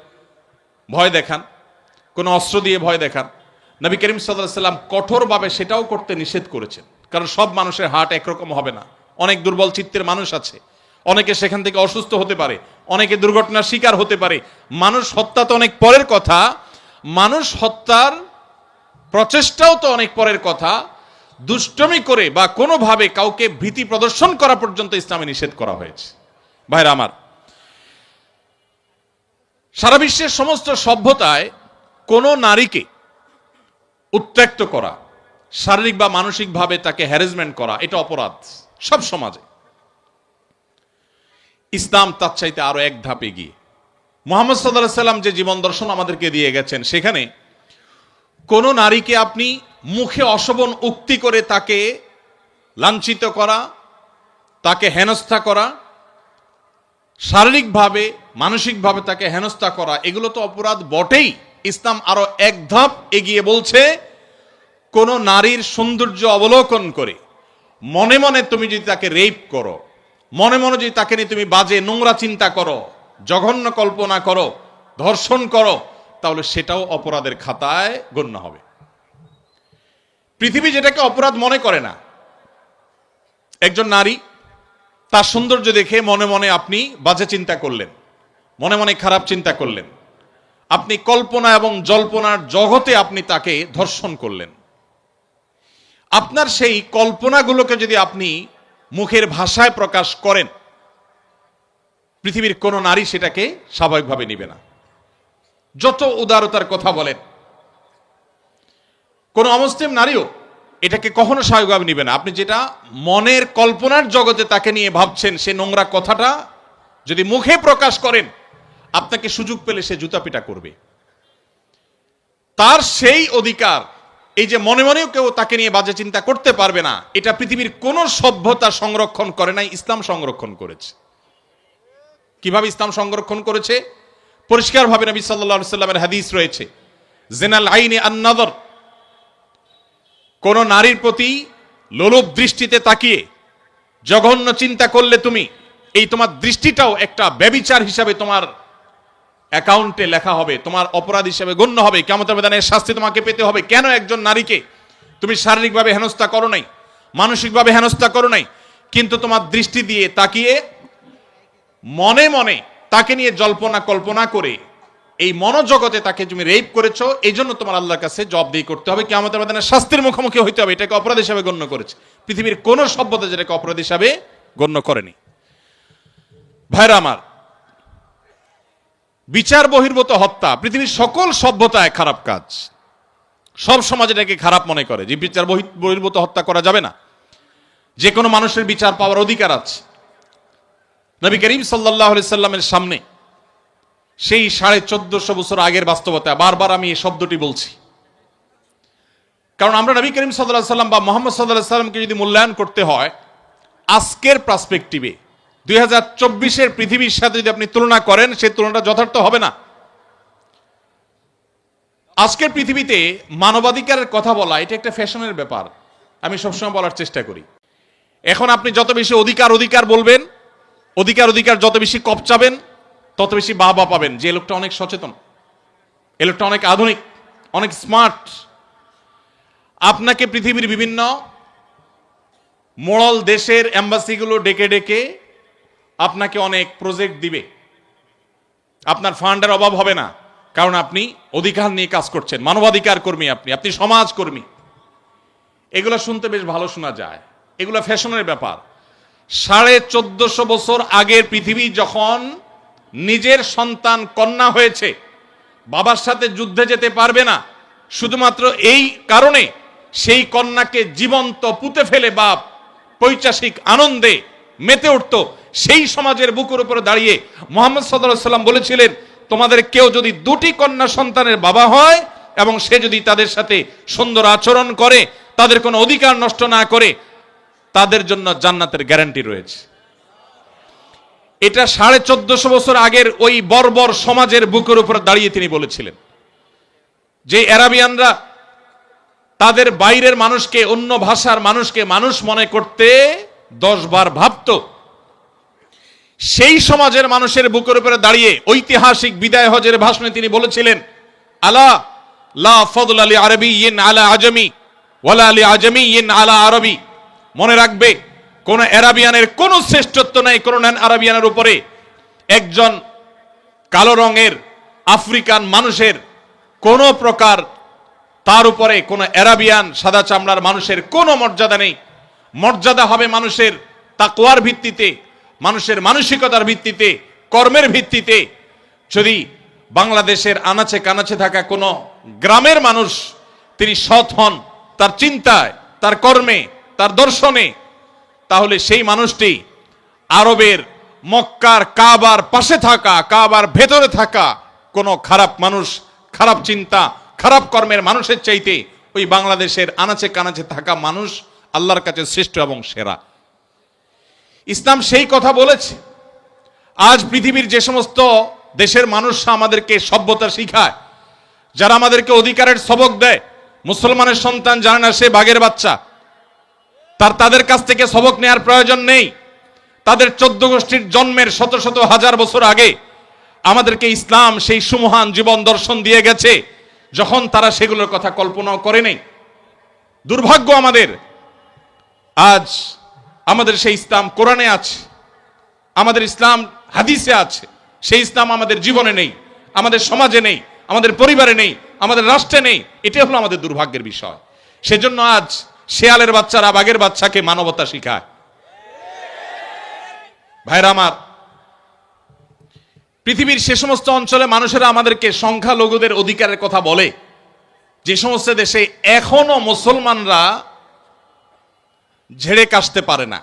ভয় দেখান, কোনো অস্ত্র দিয়ে ভয় দেখান, নবী করিম সাল্লাল্লাহু আলাইহি সাল্লাম কঠোরভাবে সেটাও করতে নিষেধ করেছেন। কারণ সব মানুষের হার্ট একরকম হবে না, অনেক দুর্বল চিত্তের মানুষ আছে, অনেকে সেখান থেকে অসুস্থ হতে পারে, অনেকে দুর্ঘটনার শিকার হতে পারে। মানুষ হত্যা তো অনেক পরের কথা, মানুষ হত্যার প্রচেষ্টাও তো অনেক পরের কথা, দুষ্টমি করে বা কোনোভাবে কাউকে ভীতি প্রদর্শন করা পর্যন্ত ইসলামে নিষেধ করা হয়েছে। ভাইরা আমার, সারা বিশ্বের সমস্ত সভ্যতায় কোনো নারীকে উত্ত্যক্ত করা, শারীরিক বা মানসিকভাবে তাকে হ্যারাসমেন্ট করা, এটা অপরাধ সব সমাজে। ইসলাম তার চাইতে আরো এক ধাপ এগিয়ে। মুহাম্মদ সাল্লাল্লাহু আলাইহি সাল্লাম যে জীবন দর্শন আমাদেরকে দিয়ে গেছেন, সেখানে কোন নারীকে আপনি মুখে অশোভন উক্তি করে তাকে লাঞ্ছিত করা, তাকে হেনস্থা করা, শারীরিকভাবে মানসিকভাবে তাকে হেনস্থা করা, এগুলো তো অপরাধ বটেই। ইসলাম আরো এক ধাপ এগিয়ে বলছে, কোন নারীর সৌন্দর্য অবলোকন করে মনে মনে তুমি যদি তাকে রেপ করো, মনে মনে যদি তাকে নিয়ে তুমি বাজে নোংরা চিন্তা করো, জঘন্য কল্পনা করো, ধর্ষণ করো, তাহলে সেটাও অপরাধের খাতায় গণ্য হবে। পৃথিবী যেটাকে অপরাধ মনে করে না, একজন নারী তার সৌন্দর্য দেখে মনে মনে আপনি বাজে চিন্তা করলেন, মনে মনে খারাপ চিন্তা করলেন, আপনি কল্পনা এবং জল্পনার জগতে আপনি তাকে ধর্ষণ করলেন। আপনার সেই কল্পনাগুলোকে যদি আপনি মুখের ভাষায় প্রকাশ করেন, পৃথিবীর কোন নারী সেটাকে স্বাভাবিকভাবে নিবে না, যত উদারতার কথা বলেন। কোন অমুসলিম নারীও এটাকে কখনো স্বাভাবিকভাবে নিবে না। আপনি যেটা মনের কল্পনার জগতে তাকে নিয়ে ভাবছেন, সে নোংরা কথাটা যদি মুখে প্রকাশ করেন, আপনাকে সুযোগ পেলে সে জুতা পিটা করবে। তার সেই অধিকার, এই যে মনে মনেও কেউ তাকে নিয়ে বাজে চিন্তা করতে পারবে না, এটা পৃথিবীর কোন সভ্যতা সংরক্ষণ করে নাই, ইসলাম সংরক্ষণ করেছে। কিভাবে ইসলাম সংরক্ষণ করেছে? পরিষ্কারভাবে নবী সাল্লাল্লাহু আলাইহি সাল্লামের হাদিস রয়েছে, জিনাল আইনি আন নাযর, কোন নারীর প্রতি লোলুপ দৃষ্টিতে তাকিয়ে জঘন্য চিন্তা করলে তুমি, এই তোমার দৃষ্টিটাও একটা ব্যভিচার হিসাবে তোমার অ্যাকাউন্টে লেখা হবে, তোমার অপরাধ হিসেবে গণ্য হবে, কিয়ামতের ময়দানে শাস্তি তোমাকে পেতে হবে। কেন? একজন নারীকে তুমি শারীরিকভাবে হেনস্থা করো নাই, মানসিকভাবে হেনস্থা করো নাই, কিন্তু তোমার দৃষ্টি দিয়ে তাকিয়ে মনে মনে তাকে নিয়ে জল্পনা কল্পনা করে এই মনোজগতে তাকে তুমি রেপ করেছো, এই জন্য তোমার আল্লাহর কাছে জবাবদিহি করতে হবে, কিয়ামতের ময়দানে শাস্তির মুখোমুখি হইতে হবে। এটাকে অপরাধ হিসাবে গণ্য করেছে। পৃথিবীর কোন সভ্যতা যেটাকে অপরাধ হিসাবে গণ্য করেনি। ভাইরা আমার, বিচার বহির্ভূত হত্যা পৃথিবীর সকল সভ্যতায় খারাপ কাজ, সব সমাজ এটাকে খারাপ মনে করে যে বিচার বহির্ভূত হত্যা করা যাবে না। যে কোনো মানুষের বিচার পাওয়ার অধিকার আছে। নবী করিম সাল্লাল্লাহু আলাইহি সাল্লামের সামনে সেই 1450 বছর আগের বাস্তবতা, বারবার আমি এই শব্দটি বলছি, কারণ আমরা নবী করিম সাল্লাল্লাহু আলাইহি সাল্লাম বা মুহাম্মদ সাল্লাল্লাহু আলাইহি সাল্লামকে যদি মূল্যায়ন করতে হয় আজকের পার্সপেক্টিভে, 2024-এর পৃথিবীর সাথে যদি আপনি তুলনা করেন, সেই তুলনাটা যথার্থ হবে না। আজকের পৃথিবীতে মানবাধিকারের কথা বলা এটা একটা ফ্যাশনের ব্যাপার, আমি সবসময় বলার চেষ্টা করি। এখন আপনি যত বেশি অধিকার অধিকার বলবেন, অধিকার অধিকার যত বেশি কপচাবেন, তত বেশি বাহবা পাবেন যে লোকটা অনেক সচেতন, এ লোকটা অনেক আধুনিক, অনেক স্মার্ট। আপনাকে পৃথিবীর বিভিন্ন মোড়ল দেশের এম্বাসিগুলো ডেকে ডেকে আপনাকে অনেক প্রজেক্ট দিবে, আপনার ফান্ডের অভাব হবে না, কারণ আপনি অধিকার নিয়ে কাজ করছেন, মানবাধিকার কর্মী, আপনি সমাজ কর্মী। এগুলো শুনতে বেশ ভালো শোনা যায়, এগুলো ফ্যাশনের ব্যাপার। 1450 বছর আগের পৃথিবী যখন নিজের সন্তান কন্যা হয়েছে, বাবার সাথে যুদ্ধে যেতে পারবে না, শুধুমাত্র এই কারণে সেই কন্যাকে জীবন্ত পুঁতে ফেলে বাপ পৈশাসিক আনন্দে মেতে উঠত, সেই সমাজের বুকের উপরে দাঁড়িয়ে মুহাম্মদ সাল্লাল্লাহু আলাইহি সাল্লাম বলেছিলেন, তোমাদের কেউ যদি 2টি কন্যা সন্তানের বাবা হয় এবং সে যদি তাদের সাথে সুন্দর আচরণ করে, তাদের কোনো অধিকার নষ্ট না করে, তাদের জন্য জান্নাতের গ্যারান্টি রয়েছে। এটা 1450 বছর আগের ওই বর্বর সমাজের বুকের উপর দাঁড়িয়ে তিনি বলেছিলেন। যে আরাবিয়ানরা তাদের বাইরের মানুষকে, অন্য ভাষার মানুষকে মানুষ মনে করতে 10 বার ভাবত, সেই সমাজের মানুষের বুকের উপরে দাঁড়িয়ে ঐতিহাসিক বিদায় হজের ভাষণে তিনি বলেছিলেন, আলা লা ফাদলা লি আরাবিয়্যিন আলা আজমি ওয়ালা লি আজমিয়্যিন আলা আরবি। মনে রাখবে, কোন আরাবিয়ানের কোন শ্রেষ্ঠত্ব নেই কোন নন আরাবিয়ানের উপরে। একজন কালো রঙের আফ্রিকান মানুষের কোন প্রকার তার উপরে কোন আরাবিয়ান সাদা চামড়ার মানুষের কোনো মর্যাদা নেই। মর্যাদা হবে মানুষের তাকওয়ার ভিত্তিতে, মানুষের মানসিকতার ভিত্তিতে, কর্মের ভিত্তিতে। যদি বাংলাদেশের আনাচে কানাচে থাকা কোনো গ্রামের মানুষ তিনি সৎ হন তার চিন্তায়, তার কর্মে, তার দর্শনে, তাহলে সেই মানুষটি আরবের মক্কার কাবার পাশে থাকা, কাবার ভেতরে থাকা কোনো খারাপ মানুষ, খারাপ চিন্তা, খারাপ কর্মের মানুষের চাইতে ওই বাংলাদেশের আনাচে কানাচে থাকা মানুষ আল্লাহর কাছে শ্রেষ্ঠ এবং সেরা। ইসলাম সেই কথা বলেছে। আজ পৃথিবীর যে সমস্ত দেশের মানুষরা আমাদেরকে সভ্যতা শিখায়, যারা আমাদেরকে অধিকারের সবক দেয়, মুসলমানের সন্তান জানে না সে বাঘের বাচ্চা, তাদের কাছ থেকে সবক নেওয়ার প্রয়োজন নেই। তাদের 14 গোষ্ঠীর জন্মের শত শত হাজার বছর আগে আমাদেরকে ইসলাম সেই সুমহান জীবন দর্শন দিয়ে গেছে, যখন তারা সেগুলোর কথা কল্পনাও করে নেই। দুর্ভাগ্য আমাদের, আজ আমাদের সেই ইসলাম কোরআনে আছে, আমাদের ইসলাম হাদিসে আছে, সেই ইসলাম আমাদের জীবনে নেই, আমাদের সমাজে নেই, আমাদের পরিবারে নেই, আমাদের রাষ্ট্রে নেই। এটা হলো আমাদের দুর্ভাগ্যের বিষয়। সেজন্য আজ শেয়ালের বাচ্চারা বাঘের বাচ্চাকে মানবতা শিখায়। ভাইরা আমার, পৃথিবীর সে সমস্ত অঞ্চলে মানুষেরা আমাদেরকে সংখ্যালঘুদের অধিকারের কথা বলে, যে সমস্ত দেশে এখনো মুসলমানরা ঝেড়ে কাশতে পারে না।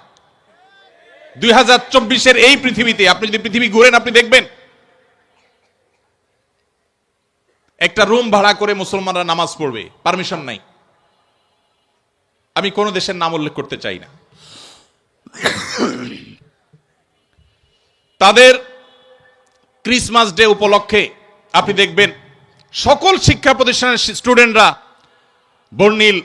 2024-এর এই পৃথিবীতে আপনি যদি পৃথিবী ঘুরেন, আপনি দেখবেন একটা রুম ভাড়া করে মুসলমানরা নামাজ পড়বে, পারমিশন নাই। আমি কোন দেশের নাম উল্লেখ করতে চাই না। তাদের ক্রিসমাস ডে উপলক্ষে আপনি দেখবেন সকল শিক্ষা প্রতিষ্ঠানের স্টুডেন্টরা বর্ণিল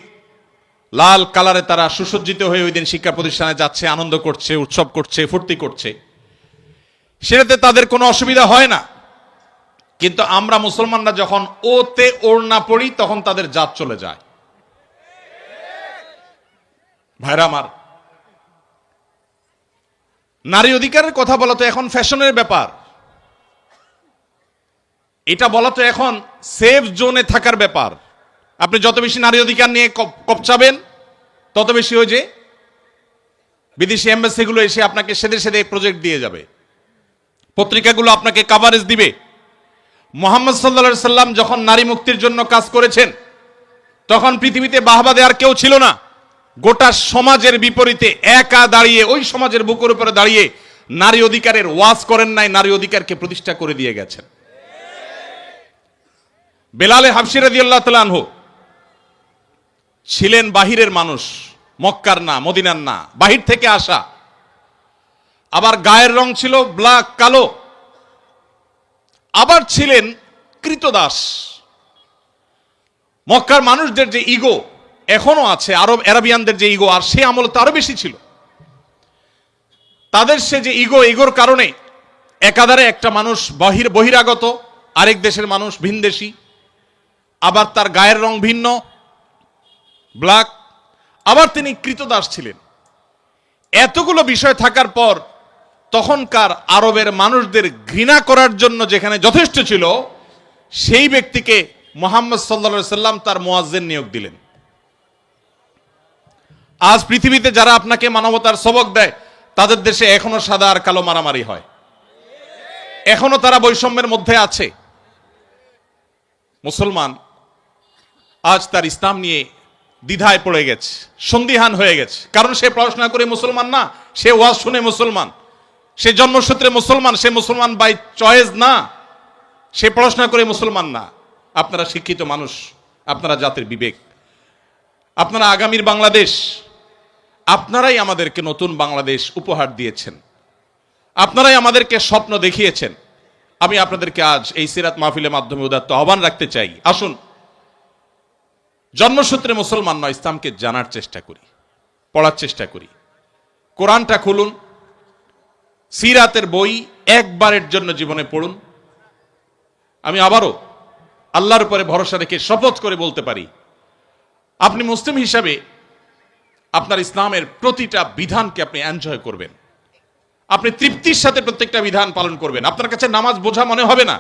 লাল কালারে তারা সুসজ্জিত হয়ে ওই দিন শিক্ষা প্রতিষ্ঠানে যাচ্ছে, আনন্দ করছে, উৎসব করছে, ফুর্তি করছে। সেটাতে তাদের কোনো অসুবিধা হয় না। কিন্তু আমরা মুসলমানরা যখন ওতে ওড়না পড়ি, তখন তাদের জাত চলে যায়। ভাইরা আমার, নারী অধিকারের কথা বলা তো এখন ফ্যাশনের ব্যাপার। এটা বলা তো এখন সেফ জোনে থাকার ব্যাপার। আপনি যত বেশি নারী অধিকার নিয়ে কপচাবেন, তত বেশি ওই যে বিদেশি এম্বাসিগুলো এসে আপনাকে সেদে সেদে প্রজেক্ট দিয়ে যাবে, পত্রিকাগুলো আপনাকে কাভারেজ দিবে। মুহাম্মদ সাল্লাল্লাহু আলাইহি সাল্লাম যখন নারী মুক্তির জন্য কাজ করেছেন, তখন পৃথিবীতে বাহবা দেওয়ার কেউ ছিল না। গোটা সমাজের বিপরীতে একা দাঁড়িয়ে, ওই সমাজের বুকের উপরে দাঁড়িয়ে নারী অধিকারের ওয়াজ করেন নাই, নারী অধিকারকে প্রতিষ্ঠা করে দিয়ে গেছেন। বেলালে হাবশী রাদিয়াল্লাহু তাআলা আনহু ছিলেন বাহিরের মানুষ, মক্কার না, মদিনার না, বাহির থেকে আসা। আবার গায়ের রং ছিল ব্ল্যাক, কালো। আবার ছিলেন কৃতদাস। মক্কার মানুষদের যে ইগো এখনো আছে, আরবিয়ানদের যে ইগো, আর সে আমল তো আরো বেশি ছিল। তাদের সে যে ইগোর কারণে একাধারে একটা মানুষ বহিরাগত, আরেক দেশের মানুষ ভিনদেশী, আবার তার গায়ের রং ভিন্ন, ব্ল্যাক, আবার তিনি কৃতদাস ছিলেন। এতগুলো বিষয় থাকার পর তখনকার আরবের মানুষদের ঘৃণা করার জন্য যেখানে যথেষ্ট ছিল, সেই ব্যক্তিকে মুহাম্মদ সাল্লাল্লাহু আলাইহি সাল্লাম তার মুয়াজ্জিন নিয়োগ দিলেন। আজ পৃথিবীতে যারা আপনাকে মানবতার সবক দেয়, তাদের দেশে এখনো সাদা আর কালো মারামারি হয়, এখনো তারা বৈষম্যের মধ্যে আছে। মুসলমান আজ তার ইসলাম নিয়ে দ্বিধায় পড়ে গেছে, সন্দিহান হয়ে গেছে। কারণ সে পড়াশোনা করে মুসলমান না, সে ওয়াজ শুনে মুসলমান, সে জন্মসূত্রে মুসলমান, সে মুসলমান বাই চয়েস না, সে পড়াশোনা করে মুসলমান না। আপনারা শিক্ষিত মানুষ, আপনারা জাতির বিবেক, আপনারা আগামীর বাংলাদেশ, আপনারাই আমাদেরকে নতুন বাংলাদেশ উপহার দিয়েছেন, আপনারাই আমাদেরকে স্বপ্ন দেখিয়েছেন। আমি আপনাদেরকে আজ এই সিরাত মাহফিলের মাধ্যমে উদাত্ত আহ্বান রাখতে চাই, আসুন জন্মসূত্রে মুসলমান নয়, ইসলামকে জানার চেষ্টা করি, পড়ার চেষ্টা করি। কোরআনটা খুলুন, সিরাতের বই একবারের জন্য জীবনে পড়ুন। আমি আবারও আল্লাহর উপরে ভরসা রেখে শপথ করে বলতে পারি, আপনি মুসলিম হিসাবে আপনার ইসলামের প্রতিটা বিধানকে আপনি এনজয় করবেন, আপনি তৃপ্তির সাথে প্রত্যেকটা বিধান পালন করবেন। আপনার কাছে নামাজ বোঝা মনে হবে না,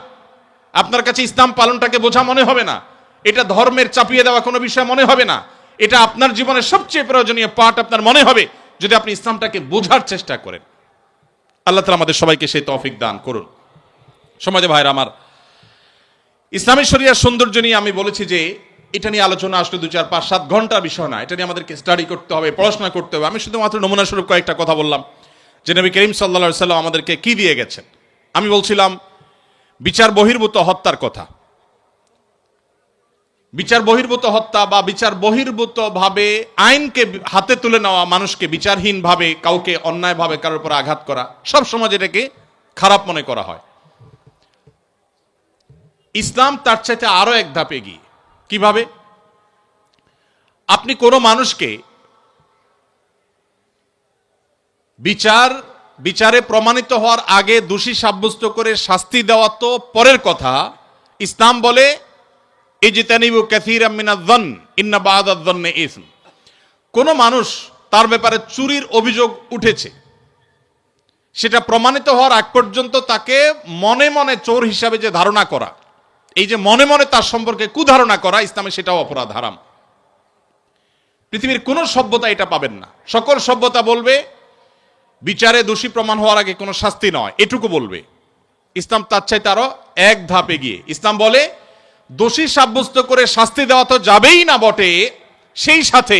আপনার কাছে ইসলাম পালনটাকে বোঝা মনে হবে না, এটা ধর্মের চাপিয়ে দেওয়া কোনো বিষয় মনে হবে না। এটা আপনার জীবনের সবচেয়ে প্রয়োজনীয় পার্ট আপনার মনে হবে যদি আপনি ইসলামটাকে বোঝার চেষ্টা করেন। আল্লাহ তাআলা আমাদের সবাইকে সেই তৌফিক দান করুন। সমাজে ভাইরা আমার, ইসলামী শরিয়ার সৌন্দর্য নিয়ে আমি বলেছি যে এটা নিয়ে আলোচনা আসলে 2, 4, 5, 7 ঘন্টার বিষয় না, এটা নিয়ে আমাদেরকে স্টাডি করতে হবে, পড়াশোনা করতে হবে। আমি শুধুমাত্র নমুনা স্বরূপ কয়েকটা কথা বললাম যে নবী করিম সাল্লাল্লাহু আলাইহি সাল্লাম আমাদেরকে কি দিয়ে গেছেন। আমি বলছিলাম বিচার বহির্ভূত হত্যার কথা। বিচার বহির্ভূত হত্যা বা বিচার বহির্ভূত ভাবে আইনকে হাতে তুলে নেওয়া, মানুষকে বিচারহীন ভাবে কাউকে অন্যায়ভাবে কারোর উপর আঘাত করা, সব সময় এটাকে খারাপ মনে করা হয়। ইসলাম তার চাইতে আরো এক ধাপ এগিয়ে। কিভাবে? আপনি কোনো মানুষকে বিচারে প্রমাণিত হওয়ার আগে দোষী সাব্যস্ত করে শাস্তি দেওয়া তো পরের কথা। ইসলাম বলে ইজতানিবু কাসীরাম মিনায-যন্ন ইন্না বা'দায-যন্নি ইসম। কোন মানুষ তার ব্যাপারে চুরির অভিযোগ উঠেছে, সেটা প্রমাণিত হওয়ার আগ পর্যন্ত তাকে মনে মনে চোর হিসাবে যে ধারণা করা, এই যে মনে মনে তার সম্পর্কে কুধারণা করা, ইসলামে সেটাও অপরাধ, হারাম। পৃথিবীর কোন সভ্যতা এটা পাবেন না। সকল সভ্যতা বলবে বিচারে দোষী প্রমাণ হওয়ার আগে কোনো শাস্তি নয়, এটুকু বলবে। ইসলাম তার চাইতে আরো এক ধাপ এগিয়ে। ইসলাম বলে দোষী সাব্যস্ত করে শাস্তি দেওয়া তো যাবেই না বটে, সেই সাথে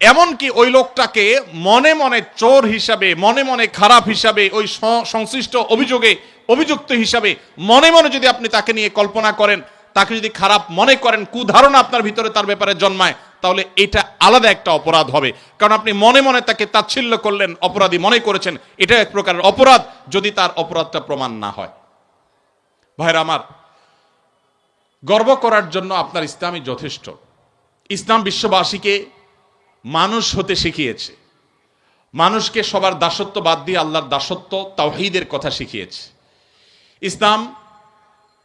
এমনকি ওই লোকটাকে মনে মনে চোর হিসাবে, মনে মনে খারাপ হিসাবে, ওই সংশ্লিষ্ট অভিযোগে অভিযুক্ত হিসাবে মনে মনে যদি আপনি তাকে নিয়ে কল্পনা করেন, তাকে যদি খারাপ মনে করেন, কুধারণা আপনার ভিতরে তার ব্যাপারে জন্মায়, তাহলে এটা আলাদা একটা অপরাধ হবে। কারণ আপনি মনে মনে তাকে তাচ্ছিল্য করলেন, অপরাধী মনে করেছেন, এটা এক প্রকারের অপরাধ যদি তার অপরাধটা প্রমাণ না হয়। ভাইরা আমার, গর্ব করার জন্য আপনার ইসলামই যথেষ্ট। ইসলাম বিশ্ববাসীকে মানুষ হতে শিখিয়েছে, মানুষকে সবার দাসত্ব বাদ দিয়ে আল্লাহর দাসত্ব, তাওহীদের কথা শিখিয়েছে। ইসলাম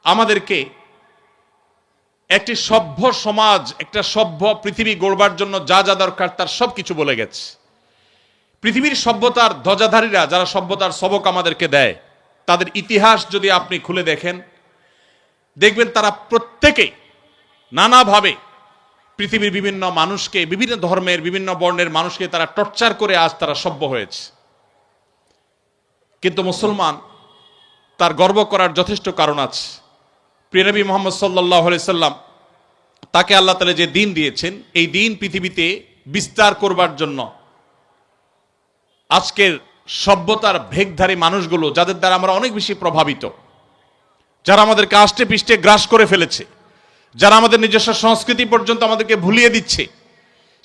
আমাদেরকে একটি সভ্য সমাজ, একটা সভ্য পৃথিবী গড়বার জন্য যা যা দরকার তার সবকিছু বলে গেছে। পৃথিবীর সভ্যতার ধ্বজাধারীরা যারা সভ্যতার সবক আমাদেরকে দেয়, তাদের ইতিহাস যদি আপনি খুলে দেখেন, দেখবেন তারা প্রত্যেকেই নানাভাবে পৃথিবীর বিভিন্ন মানুষকে, বিভিন্ন ধর্মের, বিভিন্ন বর্ণের মানুষকে তারা টর্চার করে আজ তারা সভ্য হয়েছে। কিন্তু মুসলমান, তার গর্ব করার যথেষ্ট কারণ আছে। প্রিয় নবী মুহাম্মদ সাল্লাল্লাহু আলাইহি সাল্লাম, তাকে আল্লাহ তাআলা যে দিন দিয়েছেন, এই দিন পৃথিবীতে বিস্তার করবার জন্য আজকের সভ্যতার ভেগধারী মানুষগুলো, যাদের দ্বারা আমরা অনেক বেশি প্রভাবিত, যারা আমাদেরকে আষ্টে পৃষ্ঠে গ্রাস করে ফেলেছে, যারা আমাদের নিজস্ব সংস্কৃতি পর্যন্ত আমাদেরকে ভুলিয়ে দিচ্ছে,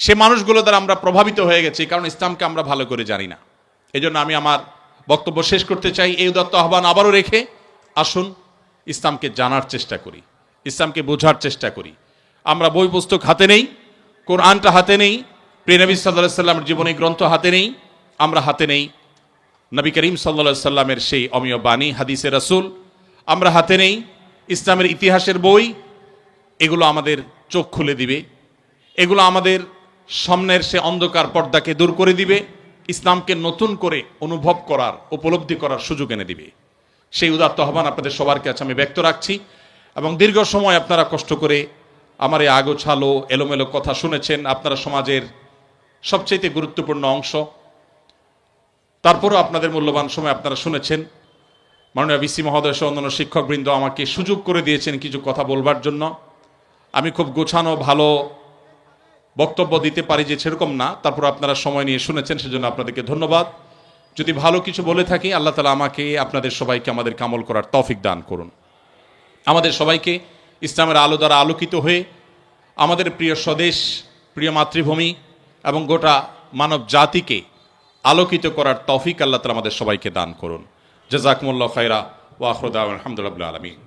সে মানুষগুলো দ্বারা আমরা প্রভাবিত হয়ে গেছি, কারণ ইসলামকে আমরা ভালো করে জানি না। এই জন্য আমি আমার বক্তব্য শেষ করতে চাই এই উদাত্ত আহ্বান আবারও রেখে, আসুন ইসলামকে জানার চেষ্টা করি, ইসলামকে বোঝার চেষ্টা করি। আমরা বই পুস্তক হাতে নেই, কোরআনটা হাতে নেই, প্রিয় নবী সাল্লাল্লাহু আলাইহি সাল্লামের জীবনী গ্রন্থ হাতে নেই, আমরা হাতে নেই নবী করিম সাল্লাল্লাহু আলাইহি সাল্লামের সেই অমীয় বাণী, হাদিসে রাসূল, আমরা হাতে নেই ইসলামের ইতিহাসের বই। এগুলো আমাদের চোখ খুলে দিবে, এগুলো আমাদের সামনের সে অন্ধকার পর্দাকে দূর করে দিবে, ইসলামকে নতুন করে অনুভব করার, উপলব্ধি করার সুযোগ এনে দিবে। সেই উদাত্ত আহ্বান আপনাদের সবার কাছে আমি ব্যক্ত রাখছি। এবং দীর্ঘ সময় আপনারা কষ্ট করে আমার এই আগোছালো এলোমেলো কথা শুনেছেন, আপনারা সমাজের সবচেয়ে গুরুত্বপূর্ণ অংশ। তারপরও আপনাদের মূল্যবান সময় আপনারা শুনেছেন। মাননীয় ভিসি মহোদয় সহ অন্যান্য শিক্ষকবৃন্দ আমাকে সুযোগ করে দিয়েছেন কিছু কথা বলবার জন্য। আমি খুব গোছানো ভালো বক্তব্য দিতে পারি যে সেরকম না, তারপর আপনারা সময় নিয়ে শুনেছেন, সেজন্য আপনাদেরকে ধন্যবাদ। যদি ভালো কিছু বলে থাকি, আল্লাহ তাআলা আমাকে, আপনাদের সবাইকে আমাদের আমল করার তৌফিক দান করুন। আমাদের সবাইকে ইসলামের আলো দ্বারা আলোকিত হয়ে আমাদের প্রিয় স্বদেশ, প্রিয় মাতৃভূমি এবং গোটা মানব জাতিকে আলোকিত করার তৌফিক আল্লাহ তাআলা আমাদের সবাইকে দান করুন। জাযাকুমুল্লাহু খায়রা ওয়া আখিরু দাওয়ানা আলহামদুলিল্লাহি রাব্বিল আলামিন।